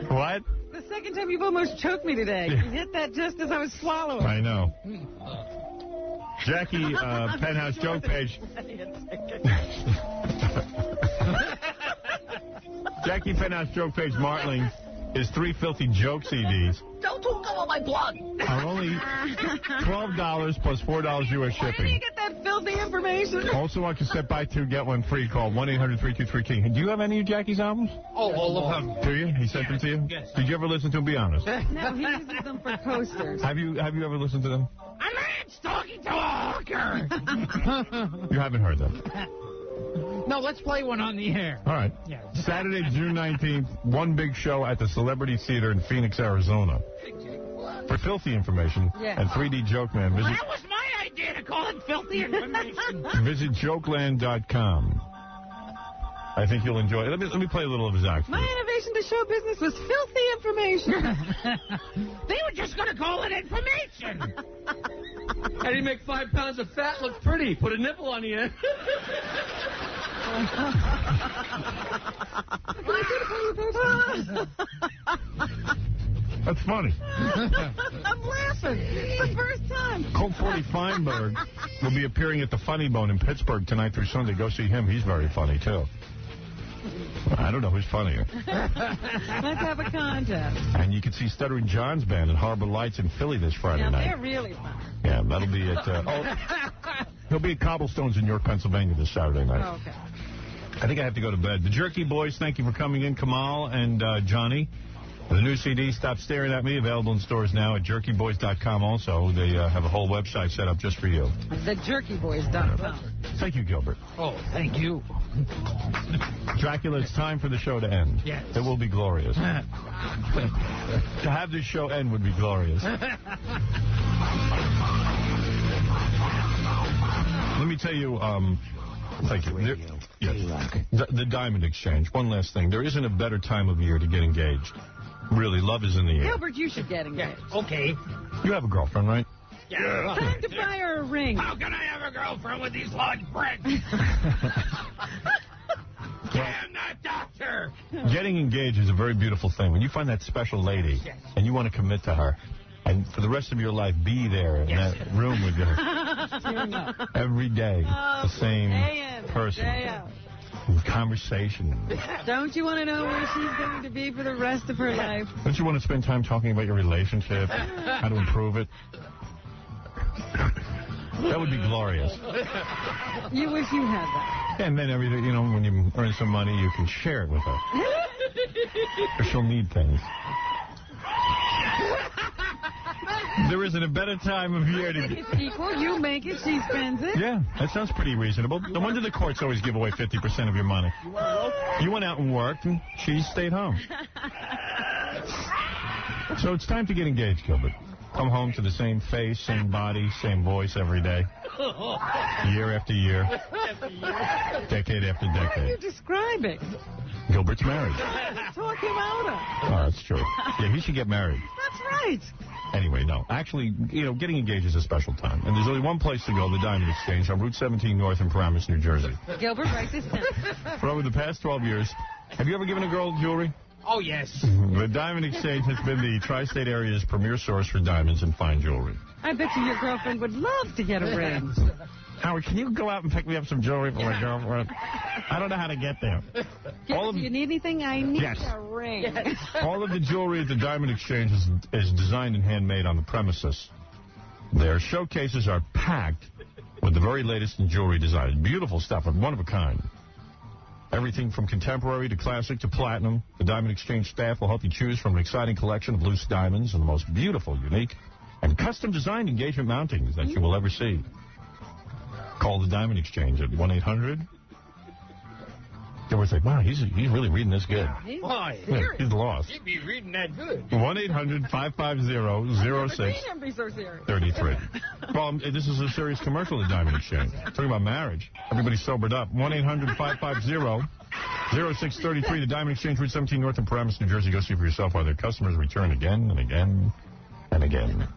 What? The second time you've almost choked me today. You hit that just as I was swallowing. I know. Jackie Penthouse joke page. Jackie Penthouse joke page Martling is 3 filthy joke CDs. Don't go on my blog. Are only $12 plus $4 U.S. shipping. Where do you get that filthy information? Also on cassette, buy 2, get 1 free. Call 1-800-323-KING. Do you have any of Jackie's albums? Oh, all of them. Do you? He sent them to you? Yes. Did you ever listen to them? Be honest. No, he uses them for posters. Have you ever listened to them? A man's talking to a hooker. You haven't heard them. No, let's play one on the air. All right. Yeah. Saturday, June 19th, one big show at the Celebrity Theater in Phoenix, Arizona. For filthy information and 3D Joke Man, visit... That was my idea to call it filthy information. Visit jokeland.com. I think you'll enjoy it. Let me play a little of his act. My innovation to show business was filthy information. They were just going to call it information. How do you make 5 pounds of fat look pretty? Put a nipple on the end. That's funny. I'm laughing. It's the first time. Colt 40 Feinberg will be appearing at the Funny Bone in Pittsburgh tonight through Sunday. Go see him. He's very funny, too. I don't know who's funnier. Let's have a contest. And you can see Stuttering John's band at Harbor Lights in Philly this Friday night. They're really fun. Yeah, that'll be at... he'll be at Cobblestones in York, Pennsylvania this Saturday night. Oh, okay. I think I have to go to bed. The Jerky Boys, thank you for coming in, Kamal and Johnny. The new CD, Stop Staring at Me, available in stores now at jerkyboys.com also. They have a whole website set up just for you. TheJerkyBoys.com. Thank you, Gilbert. Oh, thank you. Dracula, it's time for the show to end. Yes. It will be glorious. To have this show end would be glorious. Let me tell you, thank you. The Diamond Exchange. One last thing. There isn't a better time of year to get engaged. Really, love is in the air. Gilbert, you should get engaged. Okay. You have a girlfriend, right? Yeah. Time to buy her a ring. How can I have a girlfriend with these large bricks? Damn that doctor! Getting engaged is a very beautiful thing. When you find that special lady and you want to commit to her, and for the rest of your life be there in that room with her every day, the same person. Conversation. Don't you want to know where she's going to be for the rest of her life? Don't you want to spend time talking about your relationship, how to improve it? That would be glorious. You wish you had that. And then everything, you know, when you earn some money, you can share it with her. Or she'll need things. There isn't a better time of year to... It's equal. You make it, she spends it. Yeah, that sounds pretty reasonable. No wonder the courts always give away 50% of your money. You went out and worked, and she stayed home. So it's time to get engaged, Gilbert. Come home to the same face, same body, same voice every day. Year after year. Decade after decade. What are you describing? Gilbert's married. Talk him out of. Oh, that's true. Yeah, he should get married. That's right. Anyway, no. Actually, you know, getting engaged is a special time. And there's only one place to go, the Diamond Exchange, on Route 17 North in Paramus, New Jersey. Gilbert, write this down. For over the past 12 years, have you ever given a girl jewelry? Oh, yes. The Diamond Exchange has been the tri-state area's premier source for diamonds and fine jewelry. I bet you your girlfriend would love to get a ring. Howard, can you go out and pick me up some jewelry for my girlfriend? I don't know how to get there. Do you need anything? I need Yes. a ring. Yes. All of the jewelry at the Diamond Exchange is designed and handmade on the premises. Their showcases are packed with the very latest in jewelry design. Beautiful stuff, one of a kind. Everything from contemporary to classic to platinum. The Diamond Exchange staff will help you choose from an exciting collection of loose diamonds and the most beautiful, unique, and custom-designed engagement mountings that you will ever see. Call the Diamond Exchange at 1-800. They were like, wow, he's really reading this good. Why? Yeah, he's lost. He'd be reading that good. 1-800-550-0633. Well, this is a serious commercial at Diamond Exchange. Talking about marriage. Everybody's sobered up. 1-800-550-0633. The Diamond Exchange, Route 17 North in Paramus, New Jersey. Go see for yourself why their customers return again and again and again.